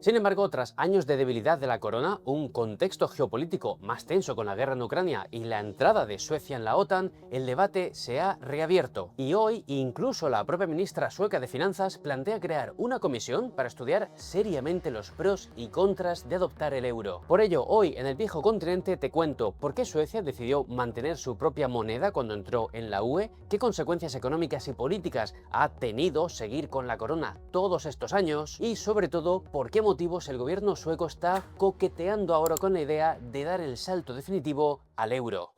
[SPEAKER 5] Sin embargo, tras años de debilidad de la corona, un contexto geopolítico más tenso con la guerra en Ucrania y la entrada de Suecia en la OTAN, el debate se ha reabierto. Y hoy, incluso la propia ministra sueca de Finanzas plantea crear una comisión para estudiar seriamente los pros y contras de adoptar el euro. Por ello, hoy en el viejo continente te cuento por qué Suecia decidió mantener su propia moneda cuando entró en la UE, qué consecuencias económicas y políticas ha tenido seguir con la corona todos estos años y, sobre todo, por qué motivos el gobierno sueco está coqueteando ahora con la idea de dar el salto definitivo al euro.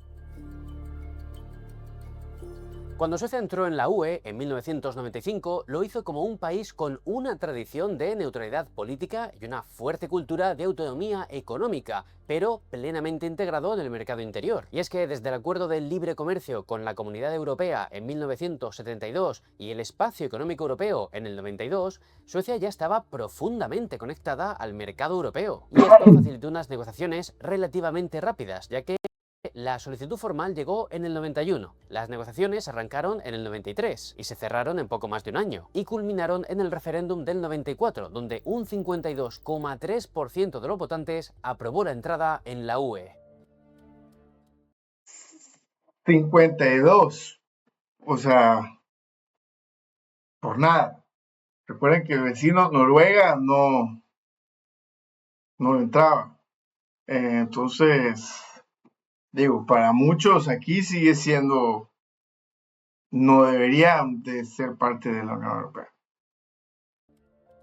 [SPEAKER 5] Cuando Suecia entró en la UE en 1995, lo hizo como un país con una tradición de neutralidad política y una fuerte cultura de autonomía económica, pero plenamente integrado en el mercado interior. Y es que desde el Acuerdo de Libre Comercio con la Comunidad Europea en 1972 y el Espacio Económico Europeo en el 92, Suecia ya estaba profundamente conectada al mercado europeo. Y esto facilitó unas negociaciones relativamente rápidas, ya que la solicitud formal llegó en el 91, las negociaciones arrancaron en el 93 y se cerraron en poco más de un año, y culminaron en el referéndum del 94, donde un 52,3% de los votantes aprobó la entrada en la UE.
[SPEAKER 1] 52, o sea, por nada. Recuerden que el vecino Noruega no entraba. Entonces, digo, para muchos aquí sigue siendo, no deberían de ser parte de la Unión Europea.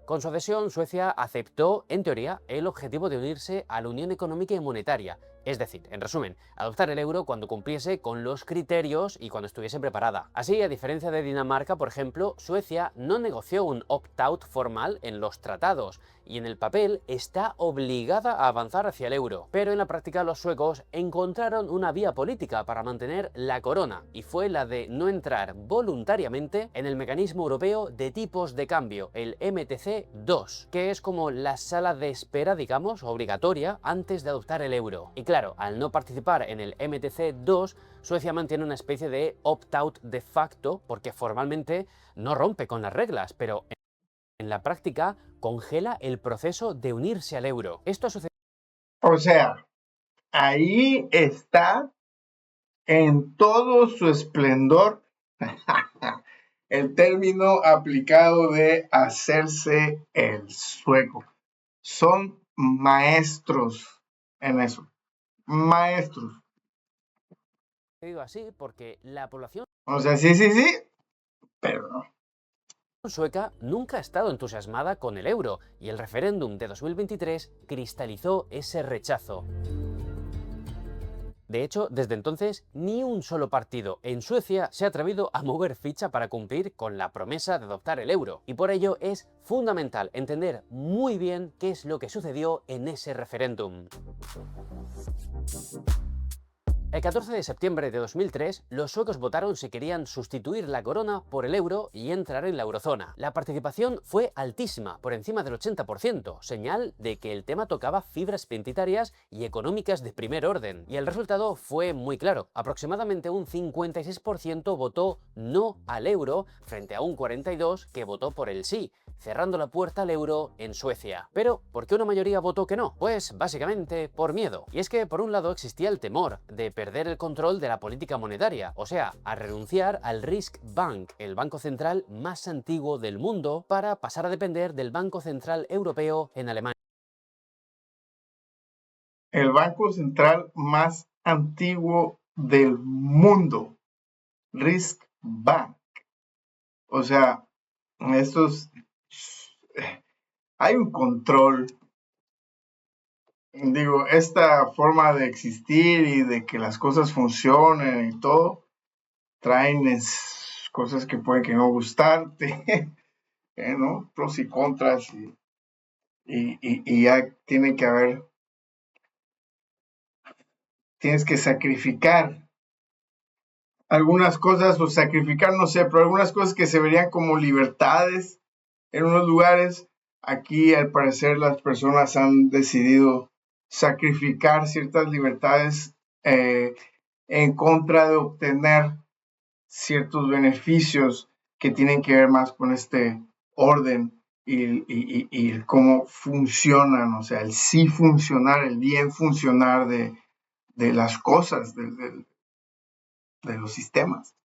[SPEAKER 5] Con su adhesión, Suecia aceptó, en teoría, el objetivo de unirse a la Unión Económica y Monetaria, es decir, en resumen, adoptar el euro cuando cumpliese con los criterios y cuando estuviese preparada. Así, a diferencia de Dinamarca, por ejemplo, Suecia no negoció un opt-out formal en los tratados y en el papel está obligada a avanzar hacia el euro. Pero en la práctica los suecos encontraron una vía política para mantener la corona y fue la de no entrar voluntariamente en el mecanismo europeo de tipos de cambio, el MTC2, que es como la sala de espera, digamos, obligatoria antes de adoptar el euro. Y claro, al no participar en el MTC2, Suecia mantiene una especie de opt-out de facto porque formalmente no rompe con las reglas, pero en la práctica congela el proceso de unirse al euro. Esto sucede.
[SPEAKER 1] O sea, ahí está en todo su esplendor el término aplicado de hacerse el sueco. Son maestros en eso. Maestros.
[SPEAKER 5] Así porque la población
[SPEAKER 1] O sea, sí, pero no.
[SPEAKER 5] sueca nunca ha estado entusiasmada con el euro y el referéndum de 2023 cristalizó ese rechazo. De hecho, desde entonces, ni un solo partido en Suecia se ha atrevido a mover ficha para cumplir con la promesa de adoptar el euro. Y por ello es fundamental entender muy bien qué es lo que sucedió en ese referéndum. El 14 de septiembre de 2003, los suecos votaron si querían sustituir la corona por el euro y entrar en la eurozona. La participación fue altísima, por encima del 80%, señal de que el tema tocaba fibras identitarias y económicas de primer orden. Y el resultado fue muy claro. Aproximadamente un 56% votó no al euro frente a un 42% que votó por el sí, cerrando la puerta al euro en Suecia. Pero, ¿por qué una mayoría votó que no? Pues básicamente por miedo. Y es que por un lado existía el temor de perder el control de la política monetaria, o sea, a renunciar al Riksbank, el banco central más antiguo del mundo, para pasar a depender del Banco Central Europeo en Alemania.
[SPEAKER 1] El banco central más antiguo del mundo. Riksbank. O sea, estos hay un control. Digo, esta forma de existir y de que las cosas funcionen y todo, traen cosas que pueden que no gustarte, ¿no? Pros y contras y ya tiene que haber, tienes que sacrificar algunas cosas o sacrificar, no sé, pero algunas cosas que se verían como libertades en unos lugares, aquí al parecer las personas han decidido sacrificar ciertas libertades en contra de obtener ciertos beneficios que tienen que ver más con este orden y cómo funcionan, o sea, el sí funcionar, el bien funcionar de las cosas, de los sistemas.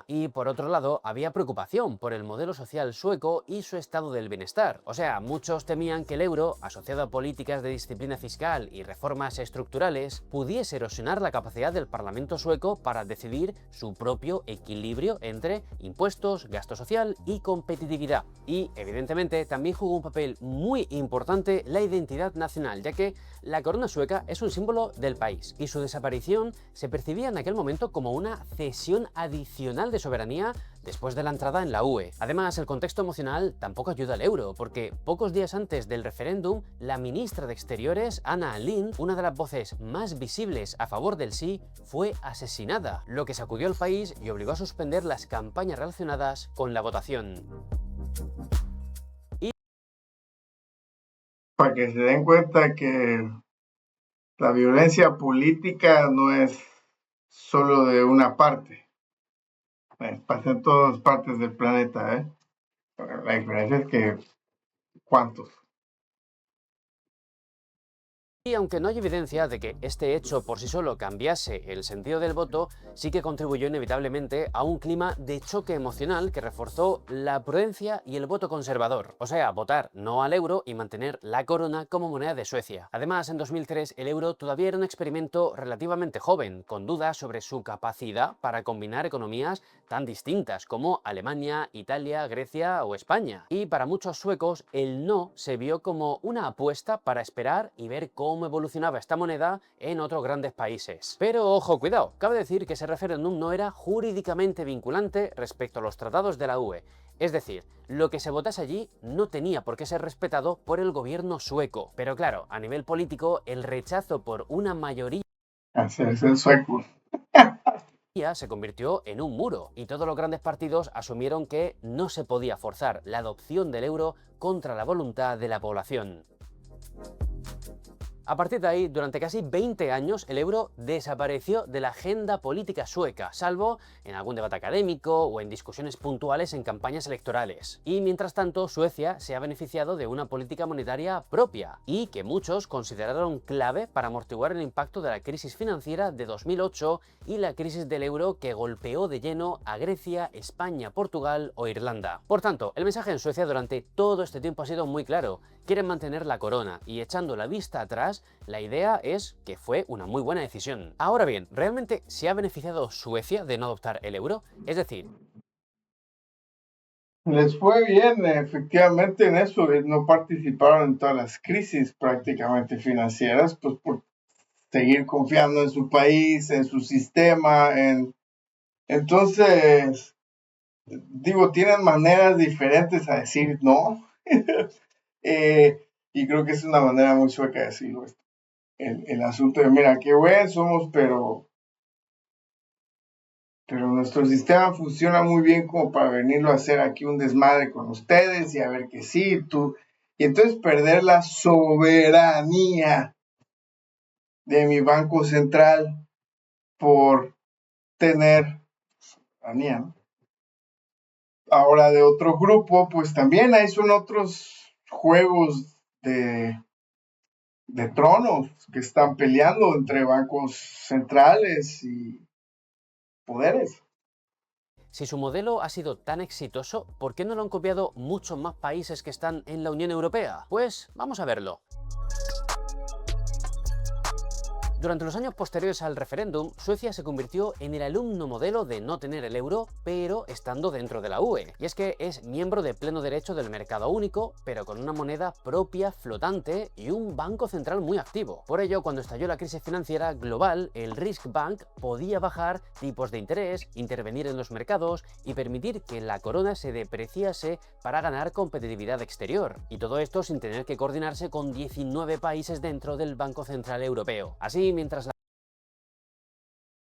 [SPEAKER 5] Y por otro lado, había preocupación por el modelo social sueco y su estado del bienestar. O sea, muchos temían que el euro, asociado a políticas de disciplina fiscal y reformas estructurales, pudiese erosionar la capacidad del Parlamento sueco para decidir su propio equilibrio entre impuestos, gasto social y competitividad. Y, evidentemente, también jugó un papel muy importante la identidad nacional, ya que la corona sueca es un símbolo del país y su desaparición se percibía en aquel momento como una cesión adicional de soberanía después de la entrada en la UE. Además, el contexto emocional tampoco ayuda al euro, porque pocos días antes del referéndum, la ministra de Exteriores, Anna Lindh, una de las voces más visibles a favor del sí, fue asesinada, lo que sacudió al país y obligó a suspender las campañas relacionadas con la votación.
[SPEAKER 1] Para que se den cuenta que la violencia política no es solo de una parte. Pasa en todas partes del planeta, ¿eh? La diferencia es que, ¿cuántos?
[SPEAKER 5] Y aunque no hay evidencia de que este hecho por sí solo cambiase el sentido del voto, sí que contribuyó inevitablemente a un clima de choque emocional que reforzó la prudencia y el voto conservador, o sea, votar no al euro y mantener la corona como moneda de Suecia. Además, en 2003 el euro todavía era un experimento relativamente joven, con dudas sobre su capacidad para combinar economías tan distintas como Alemania, Italia, Grecia o España. Y para muchos suecos el no se vio como una apuesta para esperar y ver cómo evolucionaba esta moneda en otros grandes países. Pero ojo, cuidado, cabe decir que ese referéndum no era jurídicamente vinculante respecto a los tratados de la UE. Es decir, lo que se votase allí no tenía por qué ser respetado por el gobierno sueco. Pero claro, a nivel político, el rechazo por una mayoría
[SPEAKER 1] Hacerse sueco.
[SPEAKER 5] se convirtió en un muro y todos los grandes partidos asumieron que no se podía forzar la adopción del euro contra la voluntad de la población. A partir de ahí, durante casi 20 años, el euro desapareció de la agenda política sueca, salvo en algún debate académico o en discusiones puntuales en campañas electorales. Y mientras tanto, Suecia se ha beneficiado de una política monetaria propia y que muchos consideraron clave para amortiguar el impacto de la crisis financiera de 2008 y la crisis del euro que golpeó de lleno a Grecia, España, Portugal o Irlanda. Por tanto, el mensaje en Suecia durante todo este tiempo ha sido muy claro. Quieren mantener la corona y echando la vista atrás, la idea es que fue una muy buena decisión. Ahora bien, ¿realmente se ha beneficiado Suecia de no adoptar el euro? Es decir,
[SPEAKER 1] Les fue bien, efectivamente, en eso. No participaron en todas las crisis prácticamente financieras, pues por seguir confiando en su país, en su sistema. Entonces, digo, tienen maneras diferentes a decir no. Y creo que es una manera muy sueca de decirlo. El asunto de, mira, qué buen somos, pero nuestro sistema funciona muy bien como para venirlo a hacer aquí un desmadre con ustedes y a ver que sí, tú. Y entonces perder la soberanía de mi banco central por tener soberanía, ¿no? Ahora de otro grupo, pues también ahí son otros juegos de tronos que están peleando entre bancos centrales y poderes.
[SPEAKER 5] si su modelo ha sido tan exitoso, ¿por qué no lo han copiado muchos más países que están en la Unión Europea? Pues vamos a verlo. Durante los años posteriores al referéndum, Suecia se convirtió en el alumno modelo de no tener el euro, pero estando dentro de la UE. Y es que es miembro de pleno derecho del mercado único, pero con una moneda propia, flotante y un banco central muy activo. Por ello, cuando estalló la crisis financiera global, el Riksbank podía bajar tipos de interés, intervenir en los mercados y permitir que la corona se depreciase para ganar competitividad exterior. Y todo esto sin tener que coordinarse con 19 países dentro del Banco Central Europeo. Así, mientras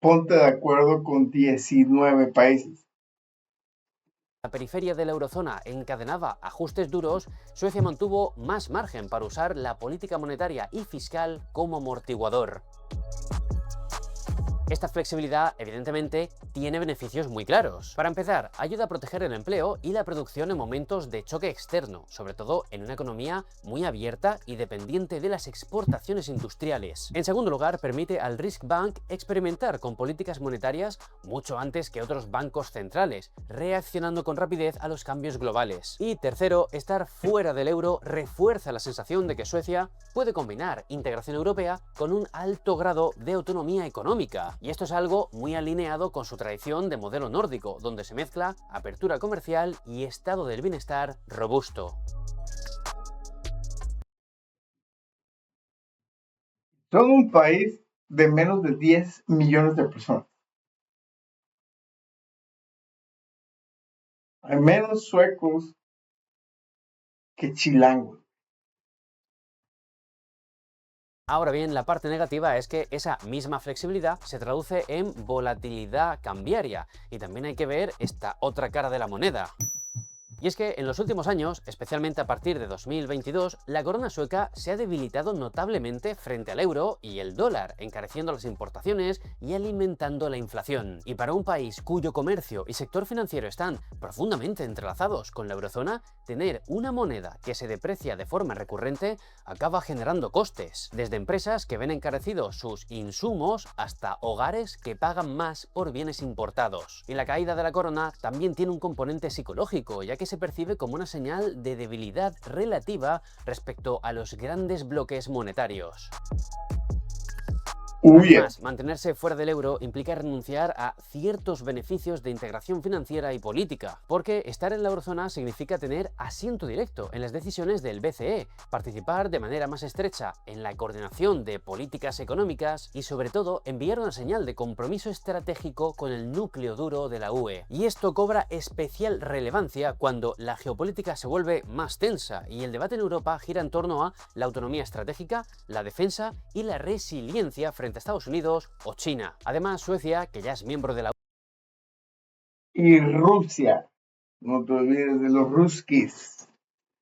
[SPEAKER 1] Ponte de acuerdo con 19 países.
[SPEAKER 5] la periferia de la eurozona encadenaba ajustes duros, Suecia mantuvo más margen para usar la política monetaria y fiscal como amortiguador. Esta flexibilidad, evidentemente, tiene beneficios muy claros. Para empezar, ayuda a proteger el empleo y la producción en momentos de choque externo, sobre todo en una economía muy abierta y dependiente de las exportaciones industriales. En segundo lugar, permite al Riksbank experimentar con políticas monetarias mucho antes que otros bancos centrales, reaccionando con rapidez a los cambios globales. Y tercero, estar fuera del euro refuerza la sensación de que Suecia puede combinar integración europea con un alto grado de autonomía económica. Y esto es algo muy alineado con su tradición de modelo nórdico, donde se mezcla apertura comercial y estado del bienestar robusto.
[SPEAKER 1] Son un país de menos de 10 millones de personas. Hay menos suecos que chilangos.
[SPEAKER 5] Ahora bien, la parte negativa es que esa misma flexibilidad se traduce en volatilidad cambiaria y también hay que ver esta otra cara de la moneda. Y es que en los últimos años, especialmente a partir de 2022, la corona sueca se ha debilitado notablemente frente al euro y el dólar, encareciendo las importaciones y alimentando la inflación. Y para un país cuyo comercio y sector financiero están profundamente entrelazados con la eurozona, tener una moneda que se deprecia de forma recurrente acaba generando costes, desde empresas que ven encarecidos sus insumos hasta hogares que pagan más por bienes importados. Y la caída de la corona también tiene un componente psicológico, ya que se percibe como una señal de debilidad relativa respecto a los grandes bloques monetarios. Además, mantenerse fuera del euro implica renunciar a ciertos beneficios de integración financiera y política, porque estar en la eurozona significa tener asiento directo en las decisiones del BCE, participar de manera más estrecha en la coordinación de políticas económicas y, sobre todo, enviar una señal de compromiso estratégico con el núcleo duro de la UE. Y esto cobra especial relevancia cuando la geopolítica se vuelve más tensa y el debate en Europa gira en torno a la autonomía estratégica, la defensa y la resiliencia frente a Estados Unidos o China. Además, Suecia, que ya es miembro de la
[SPEAKER 1] Y Rusia, no te olvides de los ruskis.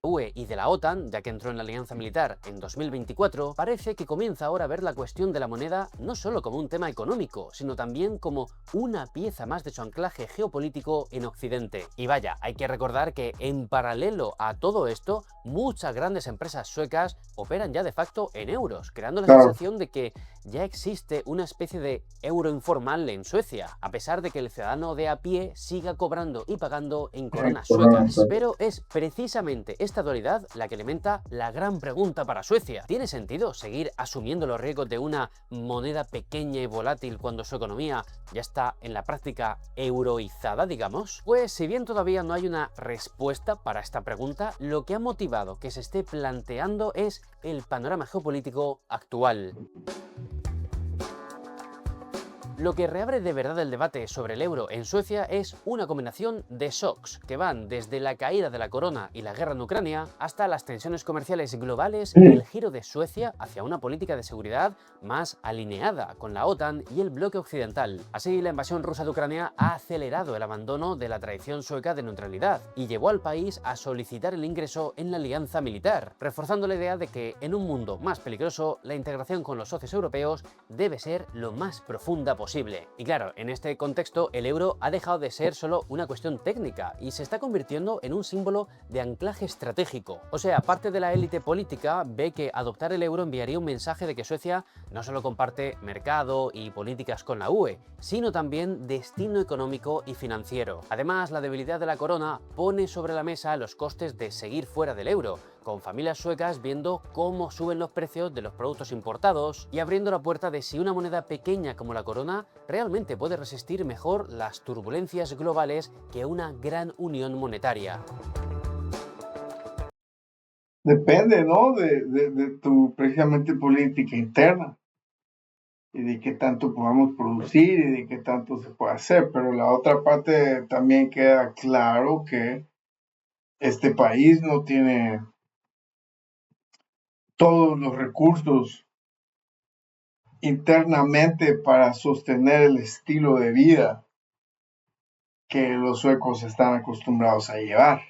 [SPEAKER 5] UE y de la OTAN, ya que entró en la alianza militar en 2024, parece que comienza ahora a ver la cuestión de la moneda no solo como un tema económico, sino también como una pieza más de su anclaje geopolítico en Occidente. Y vaya, hay que recordar que en paralelo a todo esto, muchas grandes empresas suecas operan ya de facto en euros, creando la sensación de que ya existe una especie de euro informal en Suecia, a pesar de que el ciudadano de a pie siga cobrando y pagando en coronas suecas. Pero es precisamente esta dualidad la que alimenta la gran pregunta para Suecia. ¿Tiene sentido seguir asumiendo los riesgos de una moneda pequeña y volátil cuando su economía ya está en la práctica euroizada, digamos? Pues si bien todavía no hay una respuesta para esta pregunta, lo que ha motivado que se esté planteando es el panorama geopolítico actual. Lo que reabre de verdad el debate sobre el euro en Suecia es una combinación de shocks que van desde la caída de la corona y la guerra en Ucrania hasta las tensiones comerciales globales y el giro de Suecia hacia una política de seguridad más alineada con la OTAN y el bloque occidental. Así, la invasión rusa de Ucrania ha acelerado el abandono de la tradición sueca de neutralidad y llevó al país a solicitar el ingreso en la alianza militar, reforzando la idea de que en un mundo más peligroso, la integración con los socios europeos debe ser lo más profunda posible. Y claro, en este contexto el euro ha dejado de ser solo una cuestión técnica y se está convirtiendo en un símbolo de anclaje estratégico. O sea, parte de la élite política ve que adoptar el euro enviaría un mensaje de que Suecia no solo comparte mercado y políticas con la UE, sino también destino económico y financiero. Además, la debilidad de la corona pone sobre la mesa los costes de seguir fuera del euro, con familias suecas viendo cómo suben los precios de los productos importados y abriendo la puerta de si una moneda pequeña como la corona realmente puede resistir mejor las turbulencias globales que una gran unión monetaria.
[SPEAKER 1] Depende, ¿no? De tu precisamente política interna y de qué tanto podamos producir y de qué tanto se puede hacer. Pero la otra parte también queda claro que este país no tiene todos los recursos internamente para sostener el estilo de vida que los suecos están acostumbrados a llevar.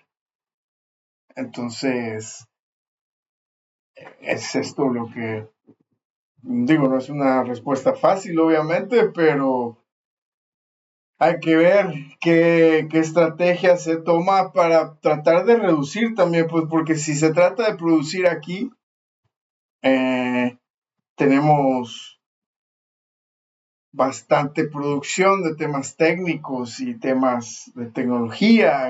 [SPEAKER 1] Entonces, es esto lo que digo, no es una respuesta fácil, obviamente, pero hay que ver qué estrategia se toma para tratar de reducir también, pues porque si se trata de producir aquí, tenemos bastante producción de temas técnicos y temas de tecnología,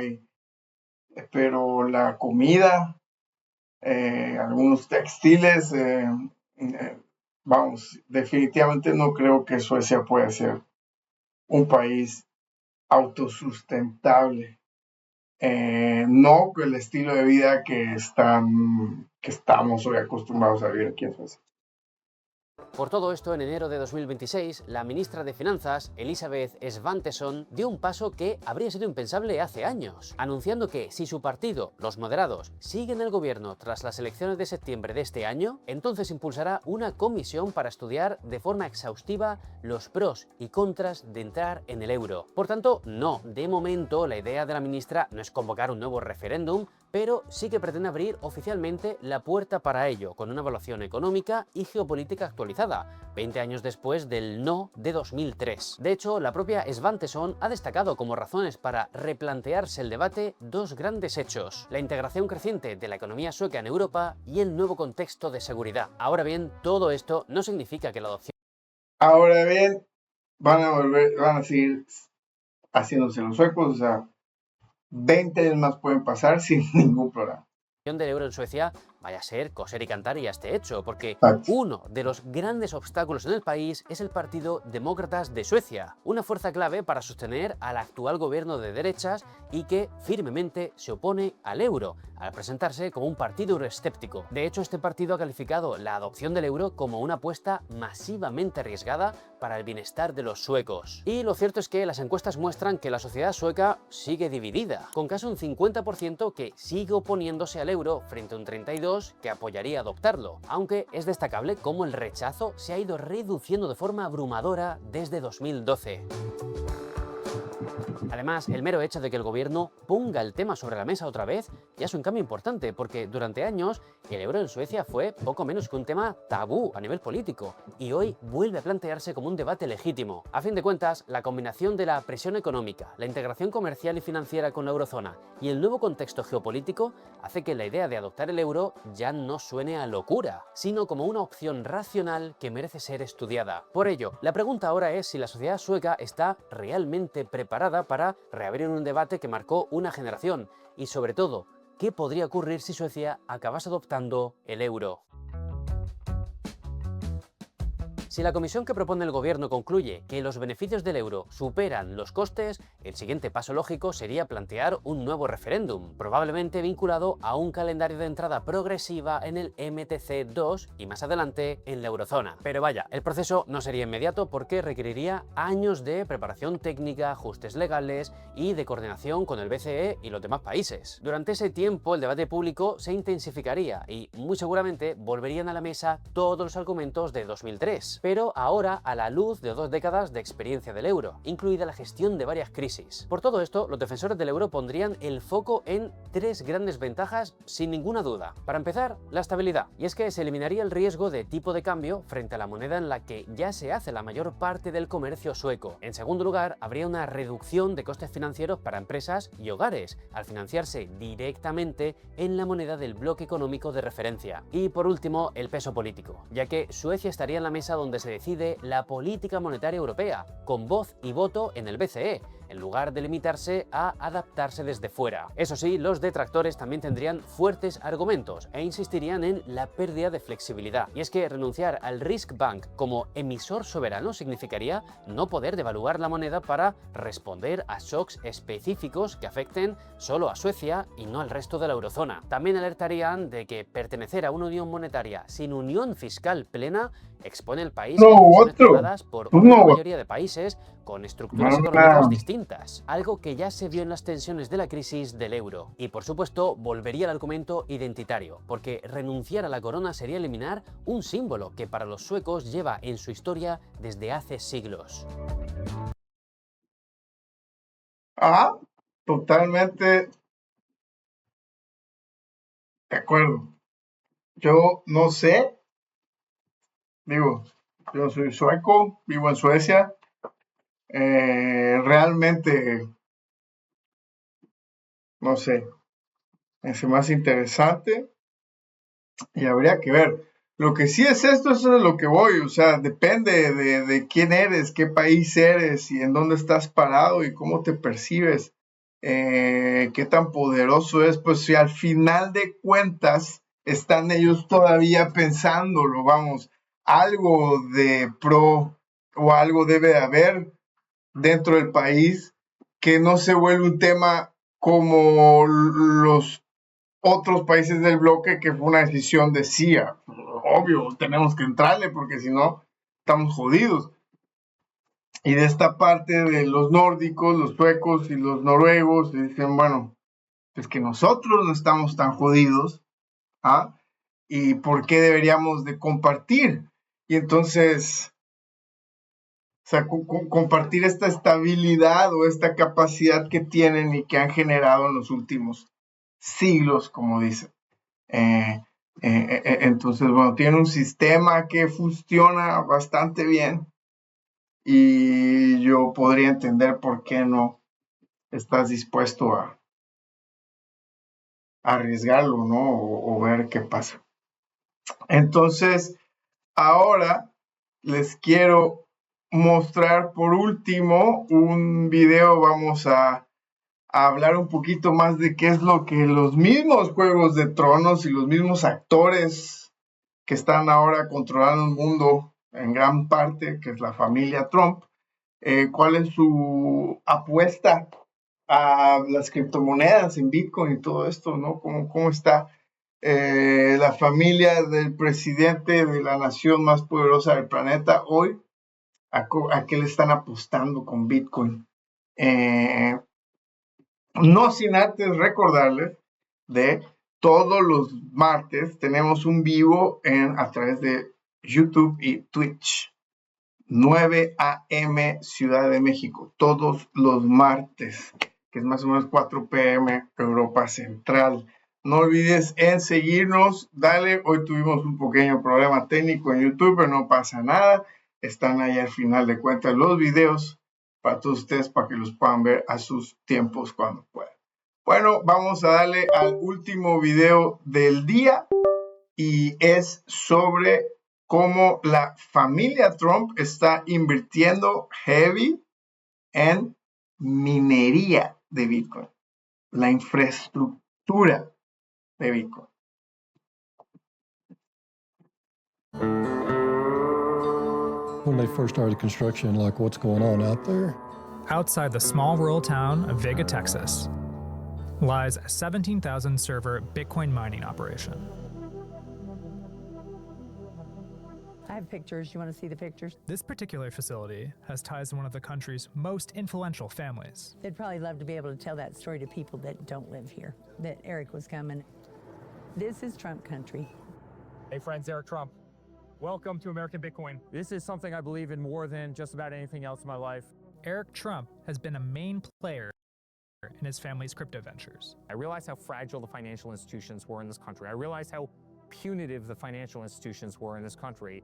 [SPEAKER 1] pero la comida, algunos textiles, vamos, definitivamente no creo que Suecia pueda ser un país autosustentable. No con el estilo de vida que estamos hoy acostumbrados a vivir aquí en Suecia.
[SPEAKER 5] Por todo esto, en enero de 2026, la ministra de Finanzas, Elisabeth Svantesson, dio un paso que habría sido impensable hace años, anunciando que si su partido, los moderados, sigue en el gobierno tras las elecciones de septiembre de este año, entonces impulsará una comisión para estudiar de forma exhaustiva los pros y contras de entrar en el euro. Por tanto, no, de momento la idea de la ministra no es convocar un nuevo referéndum, pero sí que pretende abrir oficialmente la puerta para ello, con una evaluación económica y geopolítica actualizada, 20 años después del no de 2003. De hecho, la propia Svantesson ha destacado como razones para replantearse el debate dos grandes hechos: la integración creciente de la economía sueca en Europa y el nuevo contexto de seguridad. Ahora bien, todo esto no significa que la adopción...
[SPEAKER 1] Ahora bien, van a seguir haciéndose los suecos, o sea, 20 años más pueden pasar sin ningún problema.
[SPEAKER 5] del euro en Suecia vaya a ser coser y cantar y ya esté hecho, porque
[SPEAKER 1] Exacto.
[SPEAKER 5] uno de los grandes obstáculos en el país es el Partido Demócratas de Suecia, una fuerza clave para sostener al actual gobierno de derechas y que firmemente se opone al euro, al presentarse como un partido euroescéptico. De hecho, este partido ha calificado la adopción del euro como una apuesta masivamente arriesgada para el bienestar de los suecos. Y lo cierto es que las encuestas muestran que la sociedad sueca sigue dividida, con casi un 50% que sigue oponiéndose al euro frente a un 32% que apoyaría adoptarlo, aunque es destacable cómo el rechazo se ha ido reduciendo de forma abrumadora desde 2012. Además, el mero hecho de que el gobierno ponga el tema sobre la mesa otra vez ya es un cambio importante, porque durante años el euro en Suecia fue poco menos que un tema tabú a nivel político y hoy vuelve a plantearse como un debate legítimo. A fin de cuentas, la combinación de la presión económica, la integración comercial y financiera con la eurozona y el nuevo contexto geopolítico hace que la idea de adoptar el euro ya no suene a locura, sino como una opción racional que merece ser estudiada. Por ello, la pregunta ahora es si la sociedad sueca está realmente preparada para reabrir un debate que marcó una generación y, sobre todo, ¿qué podría ocurrir si Suecia acabase adoptando el euro? Si la comisión que propone el gobierno concluye que los beneficios del euro superan los costes, el siguiente paso lógico sería plantear un nuevo referéndum, probablemente vinculado a un calendario de entrada progresiva en el MTC2 y más adelante en la eurozona. Pero vaya, el proceso no sería inmediato porque requeriría años de preparación técnica, ajustes legales y de coordinación con el BCE y los demás países. Durante ese tiempo el debate público se intensificaría y muy seguramente volverían a la mesa todos los argumentos de 2003. Pero ahora a la luz de 2 décadas de experiencia del euro, incluida la gestión de varias crisis. Por todo esto, los defensores del euro pondrían el foco en 3 grandes ventajas sin ninguna duda. Para empezar, la estabilidad, y es que se eliminaría el riesgo de tipo de cambio frente a la moneda en la que ya se hace la mayor parte del comercio sueco. En segundo lugar, habría una reducción de costes financieros para empresas y hogares, al financiarse directamente en la moneda del bloque económico de referencia. Y por último, el peso político, ya que Suecia estaría en la mesa donde se decide la política monetaria europea, con voz y voto en el BCE, en lugar de limitarse a adaptarse desde fuera. Eso sí, los detractores también tendrían fuertes argumentos e insistirían en la pérdida de flexibilidad. Y es que renunciar al Riksbank como emisor soberano significaría no poder devaluar la moneda para responder a shocks específicos que afecten solo a Suecia y no al resto de la eurozona. También alertarían de que pertenecer a una unión monetaria sin unión fiscal plena expone al país a decisiones tomadas por una mayoría de países con estructuras económicas distintas, algo que ya se vio en las tensiones de la crisis del euro. Y por supuesto, volvería al argumento identitario, porque renunciar a la corona sería eliminar un símbolo que para los suecos lleva en su historia desde hace siglos.
[SPEAKER 1] Totalmente de acuerdo. Yo no sé, digo, yo soy sueco, vivo en Suecia. Realmente, no sé, es más interesante y habría que ver. Lo que sí es esto, eso es lo que voy, o sea, depende de quién eres, qué país eres y en dónde estás parado y cómo te percibes, qué tan poderoso es, pues si al final de cuentas están ellos todavía pensándolo, vamos, algo de pro o algo debe de haber dentro del país que no se vuelve un tema como los otros países del bloque, que fue una decisión de CIA. Obvio, tenemos que entrarle porque si no, estamos jodidos. Y de esta parte de los nórdicos, los suecos y los noruegos, dicen, bueno, es que nosotros no estamos tan jodidos, ¿ah? ¿Y por qué deberíamos de compartir? Y entonces, o sea, compartir esta estabilidad o esta capacidad que tienen y que han generado en los últimos siglos, como dicen. Entonces, bueno, tiene un sistema que funciona bastante bien y yo podría entender por qué no estás dispuesto a arriesgarlo, ¿no? O ver qué pasa. Entonces, ahora les quiero mostrar por último un video. Vamos a a hablar un poquito más de qué es lo que los mismos Juegos de Tronos y los mismos actores que están ahora controlando el mundo en gran parte, que es la familia Trump, cuál es su apuesta a las criptomonedas en Bitcoin y todo esto, ¿no? ¿Cómo está la familia del presidente de la nación más poderosa del planeta hoy? ¿A qué le están apostando con Bitcoin? No sin antes recordarles de todos los martes tenemos un vivo a través de YouTube y Twitch. 9 a.m. Ciudad de México, todos los martes, que es más o menos 4 p.m. Europa Central. No olvides en seguirnos, dale, hoy tuvimos un pequeño problema técnico en YouTube, pero no pasa nada, están ahí al final de cuentas los videos para todos ustedes, para que los puedan ver a sus tiempos cuando puedan. Bueno, vamos a darle al último video del día y es sobre cómo la familia Trump está invirtiendo heavy en minería de Bitcoin, la infraestructura de Bitcoin.
[SPEAKER 6] When they first started construction, like what's going on out there?
[SPEAKER 7] Outside the small rural town of Vega, Texas, lies a 17,000 server Bitcoin mining operation.
[SPEAKER 8] I have pictures. You want to see the pictures?
[SPEAKER 7] This particular facility has ties to one of the country's most influential families.
[SPEAKER 8] They'd probably love to be able to tell that story to people that don't live here, that Eric was coming. This is Trump country.
[SPEAKER 9] Hey friends, Eric Trump. Welcome to American Bitcoin. This is something I believe in more than just about anything else in my life.
[SPEAKER 7] Eric Trump has been a main player in his family's crypto ventures.
[SPEAKER 9] I realized how fragile the financial institutions were in this country. I realized how punitive the financial institutions were in this country.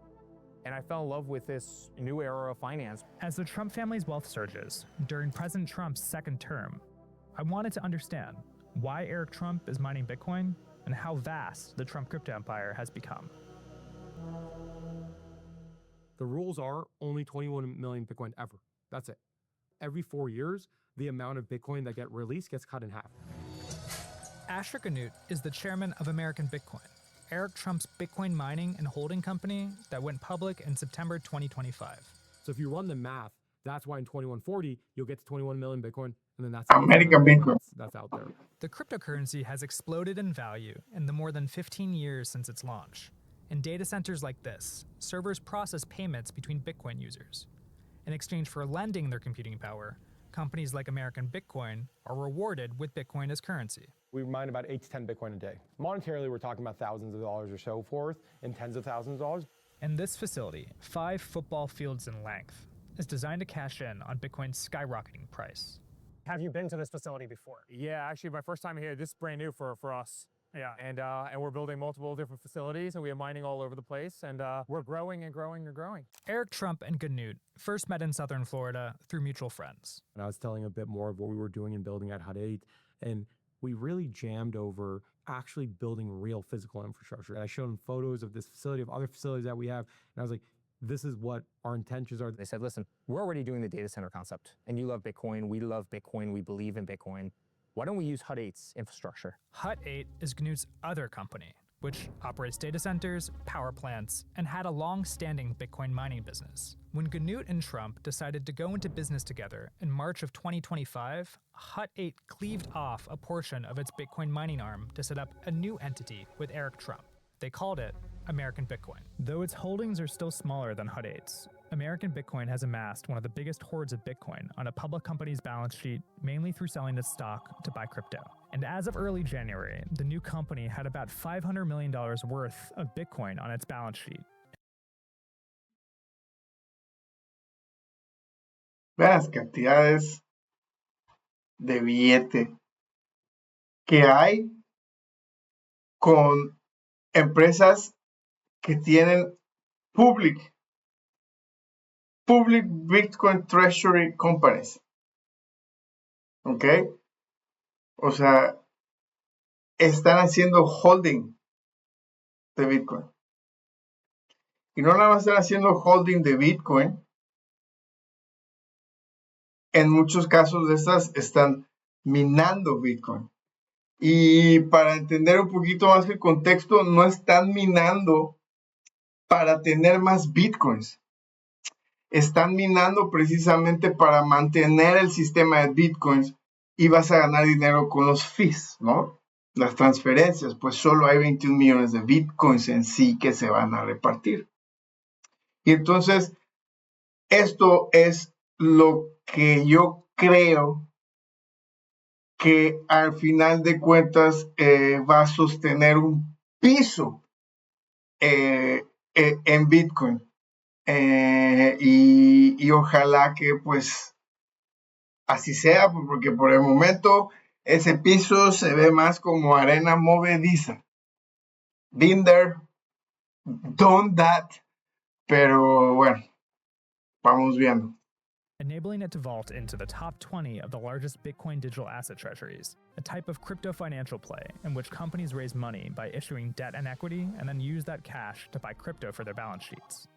[SPEAKER 9] And I fell in love with this new era of finance.
[SPEAKER 7] As the Trump family's wealth surges during President Trump's second term, I wanted to understand why Eric Trump is mining Bitcoin and how vast the Trump crypto empire has become.
[SPEAKER 10] The rules are only 21 million Bitcoin ever. That's it. Every 4 years, the amount of Bitcoin that get released gets cut in half.
[SPEAKER 7] Asher Ganoot is the chairman of American Bitcoin, Eric Trump's Bitcoin mining and holding company that went public in September 2025.
[SPEAKER 10] So if you run the math, that's why in 2140, you'll get to 21 million Bitcoin, and then that's
[SPEAKER 1] American Bitcoin.
[SPEAKER 10] That's out there.
[SPEAKER 7] The cryptocurrency has exploded in value in the more than 15 years since its launch. In data centers like this, servers process payments between Bitcoin users. In exchange for lending their computing power, companies like American Bitcoin are rewarded with Bitcoin as currency.
[SPEAKER 10] We mine about 8 to 10 Bitcoin a day. Monetarily, we're talking about thousands of dollars or so forth, and tens of thousands of dollars.
[SPEAKER 7] And this facility, 5 football fields in length, is designed to cash in on Bitcoin's skyrocketing price.
[SPEAKER 9] Have you been to this facility before? Yeah, actually my first time here. This is brand new for us. Yeah, and we're building multiple different facilities, and we are mining all over the place, and we're growing and growing and growing.
[SPEAKER 7] Eric Trump and Ganoot first met in southern Florida through mutual friends.
[SPEAKER 10] And I was telling a bit more of what we were doing and building at Hut 8, and we really jammed over actually building real physical infrastructure. And I showed them photos of this facility, of other facilities that we have, and I was like, this is what our intentions are.
[SPEAKER 9] They said, listen, we're already doing the data center concept, and you love Bitcoin, we love Bitcoin, we believe in Bitcoin. Why don't we use Hut 8's infrastructure?
[SPEAKER 7] Hut 8 is Ganoot's other company, which operates data centers, power plants, and had a long-standing Bitcoin mining business. When Ganoot and Trump decided to go into business together in March of 2025, Hut 8 cleaved off a portion of its Bitcoin mining arm to set up a new entity with Eric Trump. They called it American Bitcoin. Though its holdings are still smaller than Hut 8's, American Bitcoin has amassed one of the biggest hoards of Bitcoin on a public company's balance sheet, mainly through selling its stock to buy crypto. And as of early January, the new company had about $500 million worth of Bitcoin on its balance sheet.
[SPEAKER 1] Las cantidades de billete que hay con empresas que tienen public Bitcoin Treasury Companies. ¿Ok? O sea, están haciendo holding de Bitcoin. Y no nada más están haciendo holding de Bitcoin. En muchos casos de estas están minando Bitcoin. Y para entender un poquito más el contexto, no están minando para tener más Bitcoins. Están minando precisamente para mantener el sistema de Bitcoins y vas a ganar dinero con los fees, ¿no? Las transferencias, pues solo hay 21 millones de Bitcoins en sí que se van a repartir. Y entonces, esto es lo que yo creo que al final de cuentas va a sostener un piso en Bitcoin. Y ojalá que pues así sea, porque por el momento ese piso se ve más como arena movediza. Been there, done that, pero bueno, vamos viendo.
[SPEAKER 7] Enabling it to vault into the top 20 of the largest Bitcoin digital asset treasuries, a type of crypto financial play in which companies raise money by issuing debt and equity and then use that cash to buy crypto for their balance sheets.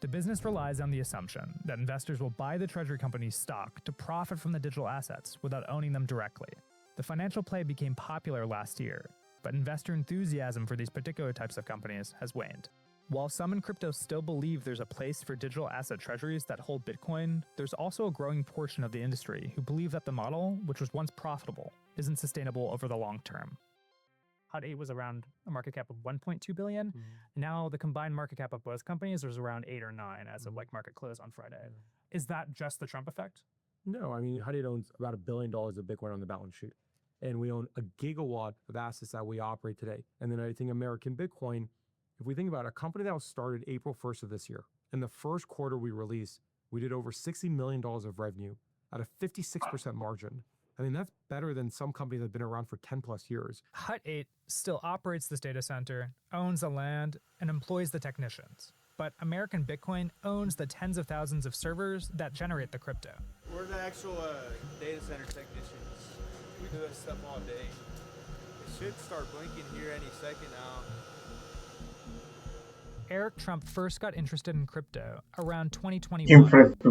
[SPEAKER 7] The business relies on the assumption that investors will buy the treasury company's stock to profit from the digital assets without owning them directly. The financial play became popular last year, but investor enthusiasm for these particular types of companies has waned. While some in crypto still believe there's a place for digital asset treasuries that hold Bitcoin, there's also a growing portion of the industry who believe that the model, which was once profitable, isn't sustainable over the long term. Hut 8 was around a market cap of 1.2 billion. Mm-hmm. Now the combined market cap of both companies was around 8 or 9 as of like market close on Friday. Mm-hmm. Is that just the Trump effect?
[SPEAKER 10] No, I mean, Hut 8 owns about $1 billion of Bitcoin on the balance sheet. And we own a gigawatt of assets that we operate today. And then I think American Bitcoin, if we think about it, a company that was started April 1st of this year, in the first quarter we released, we did over $60 million of revenue at a 56% margin. I mean, that's better than some companies that have been around for 10 plus years.
[SPEAKER 7] Hut 8 still operates this data center, owns the land, and employs the technicians. But American Bitcoin owns the tens of thousands of servers that generate the crypto.
[SPEAKER 11] We're the actual data center technicians. We do this stuff all day. It should start blinking here any second now.
[SPEAKER 7] Eric Trump first got interested in crypto around 2021,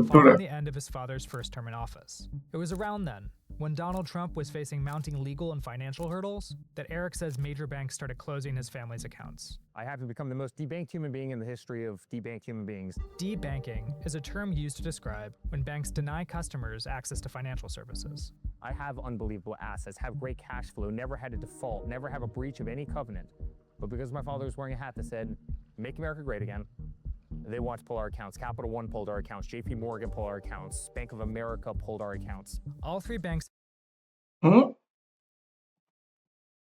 [SPEAKER 7] following the end of his father's first term in office. It was around then, when Donald Trump was facing mounting legal and financial hurdles, that Eric says major banks started closing his family's accounts.
[SPEAKER 9] I have become the most debanked human being in the history of debanked human beings.
[SPEAKER 7] Debanking is a term used to describe when banks deny customers access to financial services.
[SPEAKER 9] I have unbelievable assets, have great cash flow, never had a default, never have a breach of any covenant. But because my father was wearing a hat that said, "Make America Great Again," they want to pull our accounts. Capital One pulled our accounts. JP Morgan pulled our accounts. Bank of America pulled our accounts.
[SPEAKER 7] All three banks.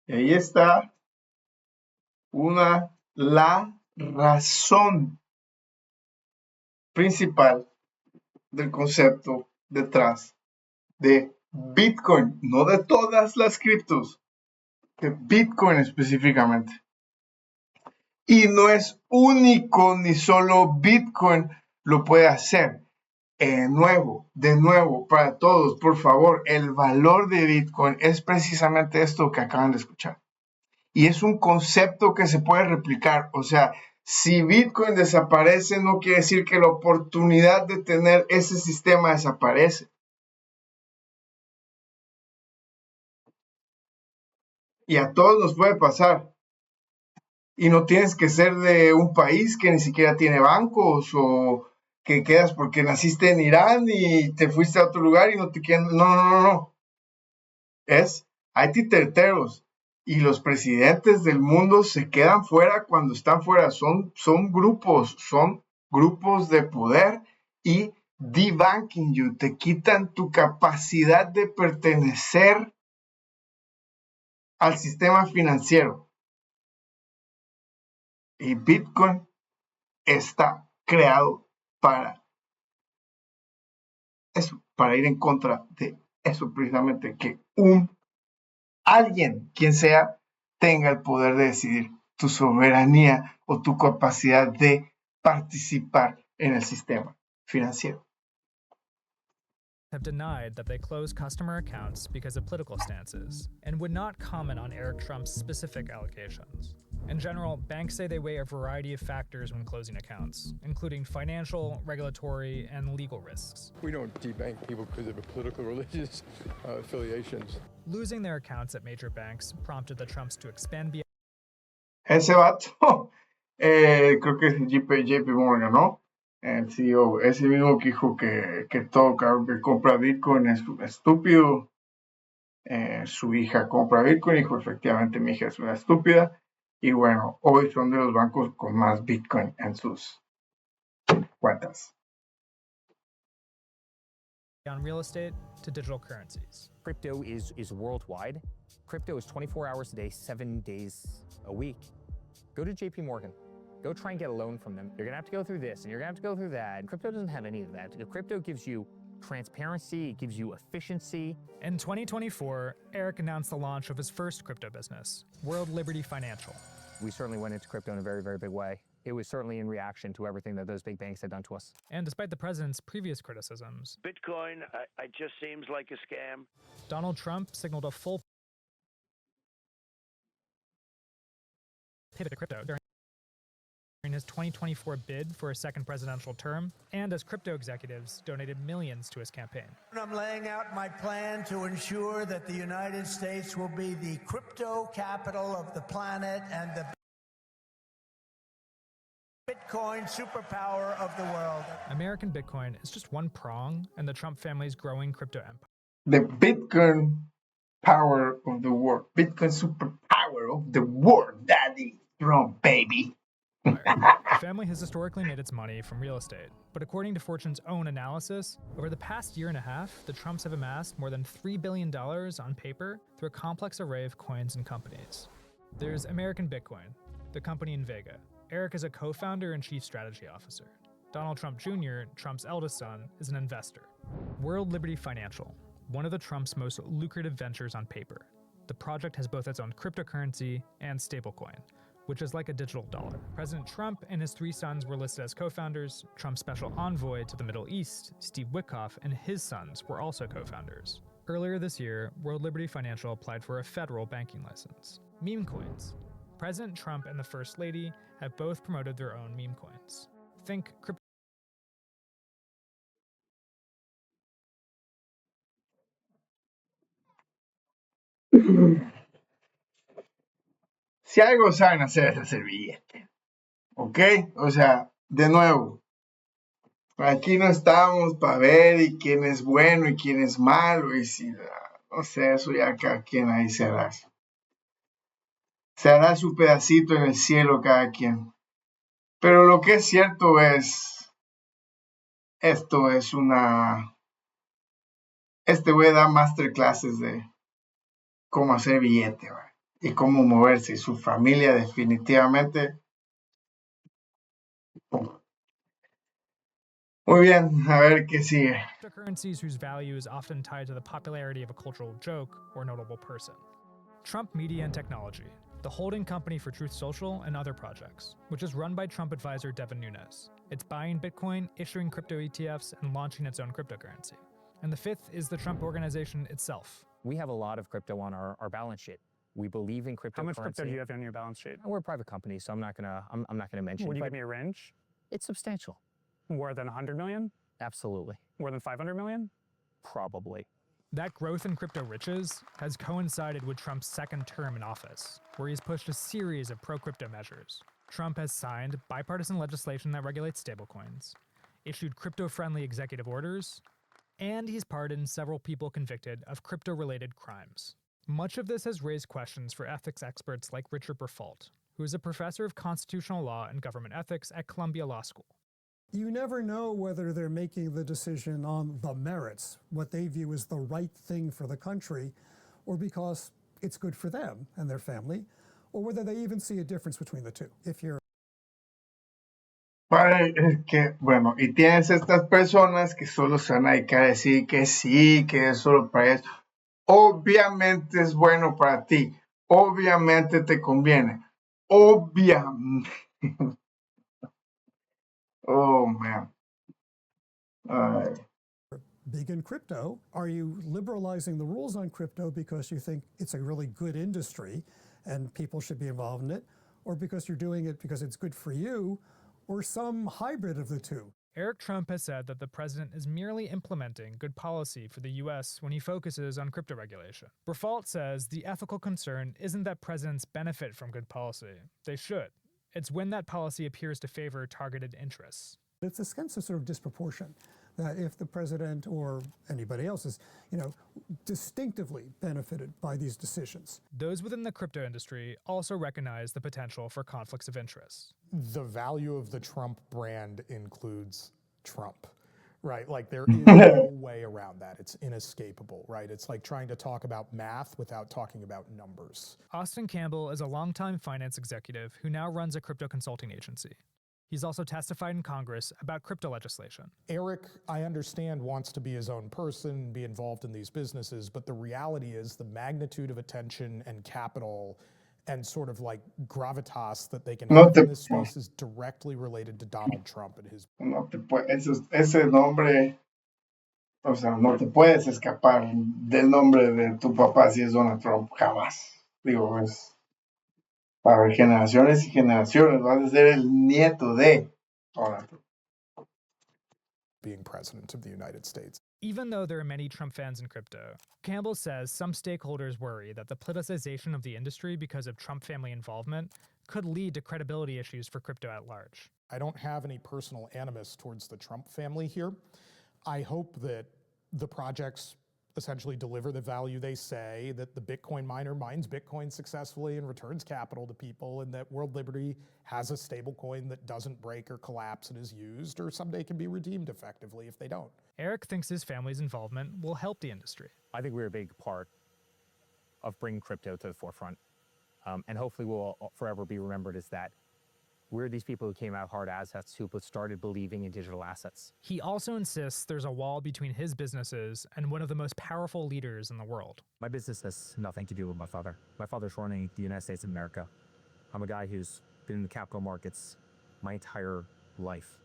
[SPEAKER 1] Y ahí está la razón principal del concepto detrás de Bitcoin, no de todas las criptos, de Bitcoin específicamente. Y no es único, ni solo Bitcoin lo puede hacer. De nuevo, para todos, por favor, el valor de Bitcoin es precisamente esto que acaban de escuchar. Y es un concepto que se puede replicar. O sea, si Bitcoin desaparece, no quiere decir que la oportunidad de tener ese sistema desaparece. Y a todos nos puede pasar. Y no tienes que ser de un país que ni siquiera tiene bancos o que quedas porque naciste en Irán y te fuiste a otro lugar y no te quieren. No. Hay titerteros y los presidentes del mundo se quedan fuera cuando están fuera. Son grupos de poder y debanking you. Te quitan tu capacidad de pertenecer al sistema financiero. Y Bitcoin está creado para eso, para ir en contra de eso precisamente, que alguien, quien sea, tenga el poder de decidir tu soberanía o tu capacidad de participar en el sistema financiero.
[SPEAKER 7] have denied that they closed customer accounts because of political stances and would not comment on Eric Trump's specific allegations. In general, banks say they weigh a variety of factors when closing accounts, including financial, regulatory, and legal risks.
[SPEAKER 6] We don't debank people because of political, religious affiliations.
[SPEAKER 7] Losing their accounts at major banks prompted the Trumps to expand beyond.
[SPEAKER 1] Ese vato, creo que es JP Morgan, ¿no? El CEO, ese mismo que dijo que todo cabrón que compra Bitcoin es estúpido. Su hija compra Bitcoin y dijo, efectivamente, mi hija es una estúpida. Y bueno, hoy son de los bancos con más Bitcoin en sus cuentas.
[SPEAKER 7] On real estate to digital currencies.
[SPEAKER 9] Crypto is worldwide. Crypto is 24 hours a day, 7 days a week. Go to JP Morgan. Go try and get a loan from them. You're gonna have to go through this and you're gonna have to go through that. Crypto doesn't have any of that. Crypto gives you transparency, it gives you efficiency.
[SPEAKER 7] In 2024, Eric announced the launch of his first crypto business, World Liberty Financial.
[SPEAKER 9] We certainly went into crypto in a very, very big way. It was certainly in reaction to everything that those big banks had done to us.
[SPEAKER 7] And despite the president's previous criticisms,
[SPEAKER 12] Bitcoin, it just seems like a scam.
[SPEAKER 7] Donald Trump signaled a full pivot to crypto during his 2024 bid for a second presidential term, and as crypto executives donated millions to his campaign.
[SPEAKER 13] I'm laying out my plan to ensure that the United States will be the crypto capital of the planet and the Bitcoin superpower of the world.
[SPEAKER 7] American Bitcoin is just one prong in the Trump family's growing crypto empire.
[SPEAKER 1] The Bitcoin power of the world. Bitcoin superpower of the world, Daddy Trump, baby.
[SPEAKER 7] The family has historically made its money from real estate, but according to Fortune's own analysis, over the past year and a half, the Trumps have amassed more than $3 billion on paper through a complex array of coins and companies. There's American Bitcoin, the company in Vega. Eric is a co-founder and chief strategy officer. Donald Trump Jr., Trump's eldest son, is an investor. World Liberty Financial, one of the Trumps' most lucrative ventures on paper. The project has both its own cryptocurrency and stablecoin, which is like a digital dollar. President Trump and his 3 sons were listed as co-founders. Trump's special envoy to the Middle East, Steve Witkoff, and his sons were also co-founders. Earlier this year, World Liberty Financial applied for a federal banking license. Meme coins. President Trump and the First Lady have both promoted their own meme coins. Think crypto.
[SPEAKER 1] Si algo saben hacer es hacer billete. ¿Ok? O sea, de nuevo, aquí no estamos para ver y quién es bueno y quién es malo y si, no sé, eso ya cada quien ahí se hará. Se hará su pedacito en el cielo cada quien. Pero lo que es cierto es, esto es este güey da masterclasses de cómo hacer billete, güey, y cómo moverse, y su familia definitivamente. Muy bien, a ver qué sigue.
[SPEAKER 7] Cryptocurrencies whose value is often tied to the popularity of a cultural joke or notable person. Trump Media and Technology, the holding company for Truth Social and other projects, which is run by Trump advisor Devin Nunes. It's buying Bitcoin, issuing crypto ETFs, and launching its own cryptocurrency. And the 5th is the Trump Organization itself.
[SPEAKER 9] We have a lot of crypto on our balance sheet. We believe in cryptocurrency.
[SPEAKER 14] How much crypto do you have on your balance sheet?
[SPEAKER 9] We're a private company, so I'm not gonna mention.
[SPEAKER 14] Would you give me a range?
[SPEAKER 9] It's substantial.
[SPEAKER 14] More than 100 million?
[SPEAKER 9] Absolutely.
[SPEAKER 14] More than 500 million?
[SPEAKER 9] Probably.
[SPEAKER 7] That growth in crypto riches has coincided with Trump's second term in office, where he's pushed a series of pro-crypto measures. Trump has signed bipartisan legislation that regulates stablecoins, issued crypto-friendly executive orders, and he's pardoned several people convicted of crypto-related crimes. Much of this has raised questions for ethics experts like Richard Berfault, who is a professor of constitutional law and government ethics at Columbia Law School.
[SPEAKER 15] You never know whether they're making the decision on the merits, what they view as the right thing for the country, or because it's good for them and their family, or whether they even see a difference between the two. If you're
[SPEAKER 1] bueno, y tienes estas personas que solo se van a dedicar a decir que sí, que es solo para eso. Obviamente es bueno para ti. Obviamente te conviene. Obviamente. Oh, man.
[SPEAKER 15] big in crypto. Are you liberalizing the rules on crypto because you think it's a really good industry and people should be involved in it, or because you're doing it because it's good for you, or some hybrid of the two?
[SPEAKER 7] Eric Trump has said that the president is merely implementing good policy for the U.S. when he focuses on crypto regulation. Briffault says the ethical concern isn't that presidents benefit from good policy. They should. It's when that policy appears to favor targeted interests.
[SPEAKER 15] It's a sense of sort of disproportion, that if the president or anybody else is, distinctively benefited by these decisions.
[SPEAKER 7] Those within the crypto industry also recognize the potential for conflicts of interest.
[SPEAKER 16] The value of the Trump brand includes Trump, right? Like there is no way around that. It's inescapable, right? It's like trying to talk about math without talking about numbers.
[SPEAKER 7] Austin Campbell is a longtime finance executive who now runs a crypto consulting agency. He's also testified in Congress about crypto legislation.
[SPEAKER 16] Eric, I understand, wants to be his own person, be involved in these businesses, but the reality is the magnitude of attention and capital and sort of like gravitas that they can have in this space is directly related to Donald Trump and his...
[SPEAKER 1] Ese nombre, o sea, no te puedes escapar del nombre de tu papá si es Donald Trump, jamás. Digo, es... para generaciones y generaciones, vas a ser el nieto de Donald Trump.
[SPEAKER 16] Being president of the United States.
[SPEAKER 7] Even though there are many Trump fans in crypto, Campbell says some stakeholders worry that the politicization of the industry because of Trump family involvement could lead to credibility issues for crypto at large.
[SPEAKER 16] I don't have any personal animus towards the Trump family here. I hope that the projects essentially deliver the value they say, that the Bitcoin miner mines Bitcoin successfully and returns capital to people, and that World Liberty has a stable coin that doesn't break or collapse and is used, or someday can be redeemed effectively if they don't.
[SPEAKER 7] Eric thinks his family's involvement will help the industry.
[SPEAKER 9] I think we're a big part of bringing crypto to the forefront, and hopefully we'll forever be remembered as that. We're these people who came out hard assets, who started believing in digital assets.
[SPEAKER 7] He also insists there's a wall between his businesses and one of the most powerful leaders in the world.
[SPEAKER 9] My business has nothing to do with my father. My father's running the United States of America. I'm a guy who's been in the capital markets my entire life.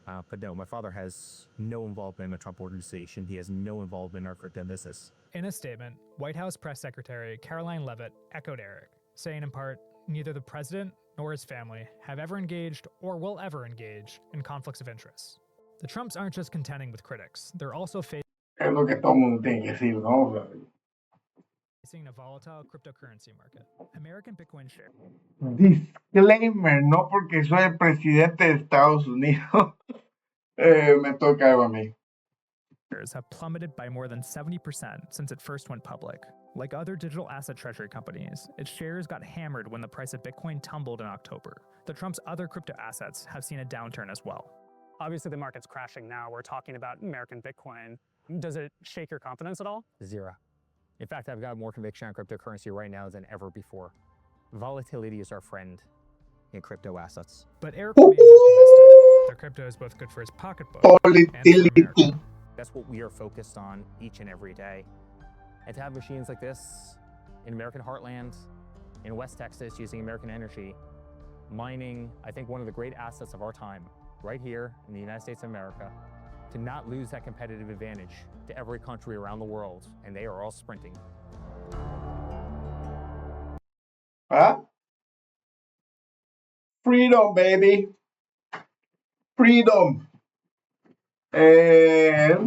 [SPEAKER 9] But no, my father has no involvement in the Trump organization. He has no involvement in our crypto business.
[SPEAKER 7] In a statement, White House Press Secretary Caroline Leavitt echoed Eric, saying in part, neither the president nor his family have ever engaged or will ever engage in conflicts of interest. The Trumps aren't just contending with critics, they're also facing
[SPEAKER 1] Es lo que todo mundo tiene que decir, ¿no?
[SPEAKER 7] a volatile cryptocurrency market. American Bitcoin share.
[SPEAKER 1] Disclaimer, no porque soy el presidente de Estados Unidos, me toca algo a mí.
[SPEAKER 7] Have plummeted by more than 70% since it first went public. Like other digital asset treasury companies, its shares got hammered when the price of Bitcoin tumbled in October. The Trump's other crypto assets have seen a downturn as well.
[SPEAKER 14] Obviously, the market's crashing now. We're talking about American Bitcoin. Does it shake your confidence at all?
[SPEAKER 9] Zero. In fact, I've got more conviction on cryptocurrency right now than ever before. Volatility is our friend in crypto assets.
[SPEAKER 7] But Eric remains optimistic. Their crypto is both good for his pocketbook and for America.
[SPEAKER 9] That's what we are focused on each and every day. And to have machines like this in American heartland, in West Texas, using American energy, mining, I think one of the great assets of our time, right here in the United States of America, to not lose that competitive advantage to every country around the world, and they are all sprinting.
[SPEAKER 1] Huh? Freedom, baby. Freedom. Te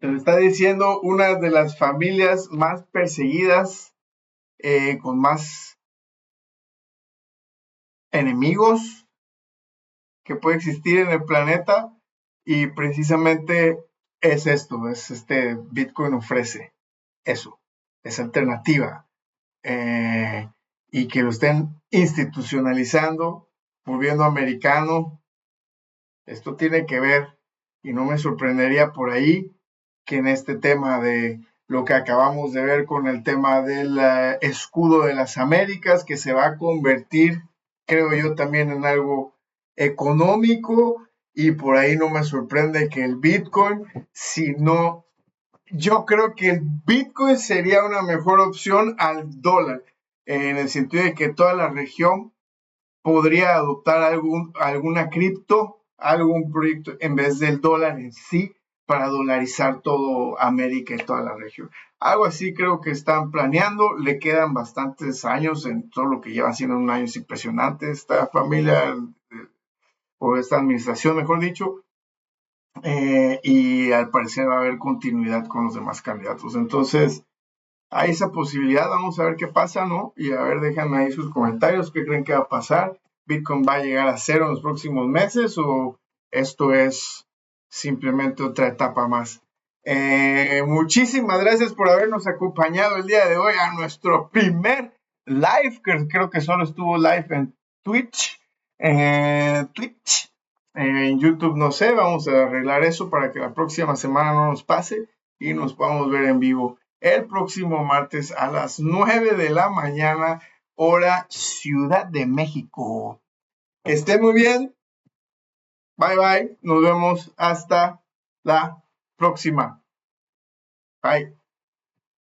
[SPEAKER 1] lo está diciendo una de las familias más perseguidas, con más enemigos que puede existir en el planeta, y precisamente es esto, Bitcoin ofrece eso, esa alternativa, y que lo estén institucionalizando, volviendo americano. Esto tiene que ver, y no me sorprendería por ahí, que en este tema de lo que acabamos de ver con el tema del escudo de las Américas, que se va a convertir, creo yo, también en algo económico, y por ahí no me sorprende que el Bitcoin, si no, yo creo que el Bitcoin sería una mejor opción al dólar, en el sentido de que toda la región podría adoptar alguna cripto algún proyecto en vez del dólar en sí para dolarizar todo América y toda la región. Algo así creo que están planeando. Le quedan bastantes años en todo lo que llevan siendo un año impresionante esta familia o esta administración, mejor dicho. Y al parecer va a haber continuidad con los demás candidatos. Entonces, hay esa posibilidad. Vamos a ver qué pasa, ¿no? Y a ver, déjenme ahí sus comentarios. ¿Qué creen que va a pasar? ¿Bitcoin va a llegar a cero en los próximos meses o esto es simplemente otra etapa más? Muchísimas gracias por habernos acompañado el día de hoy a nuestro primer live, que creo que solo estuvo live en Twitch. En YouTube no sé, vamos a arreglar eso para que la próxima semana no nos pase y nos podamos ver en vivo el próximo martes a las 9 de la mañana, hora Ciudad de México. Estén muy bien. Bye bye. Nos vemos hasta la próxima. Bye.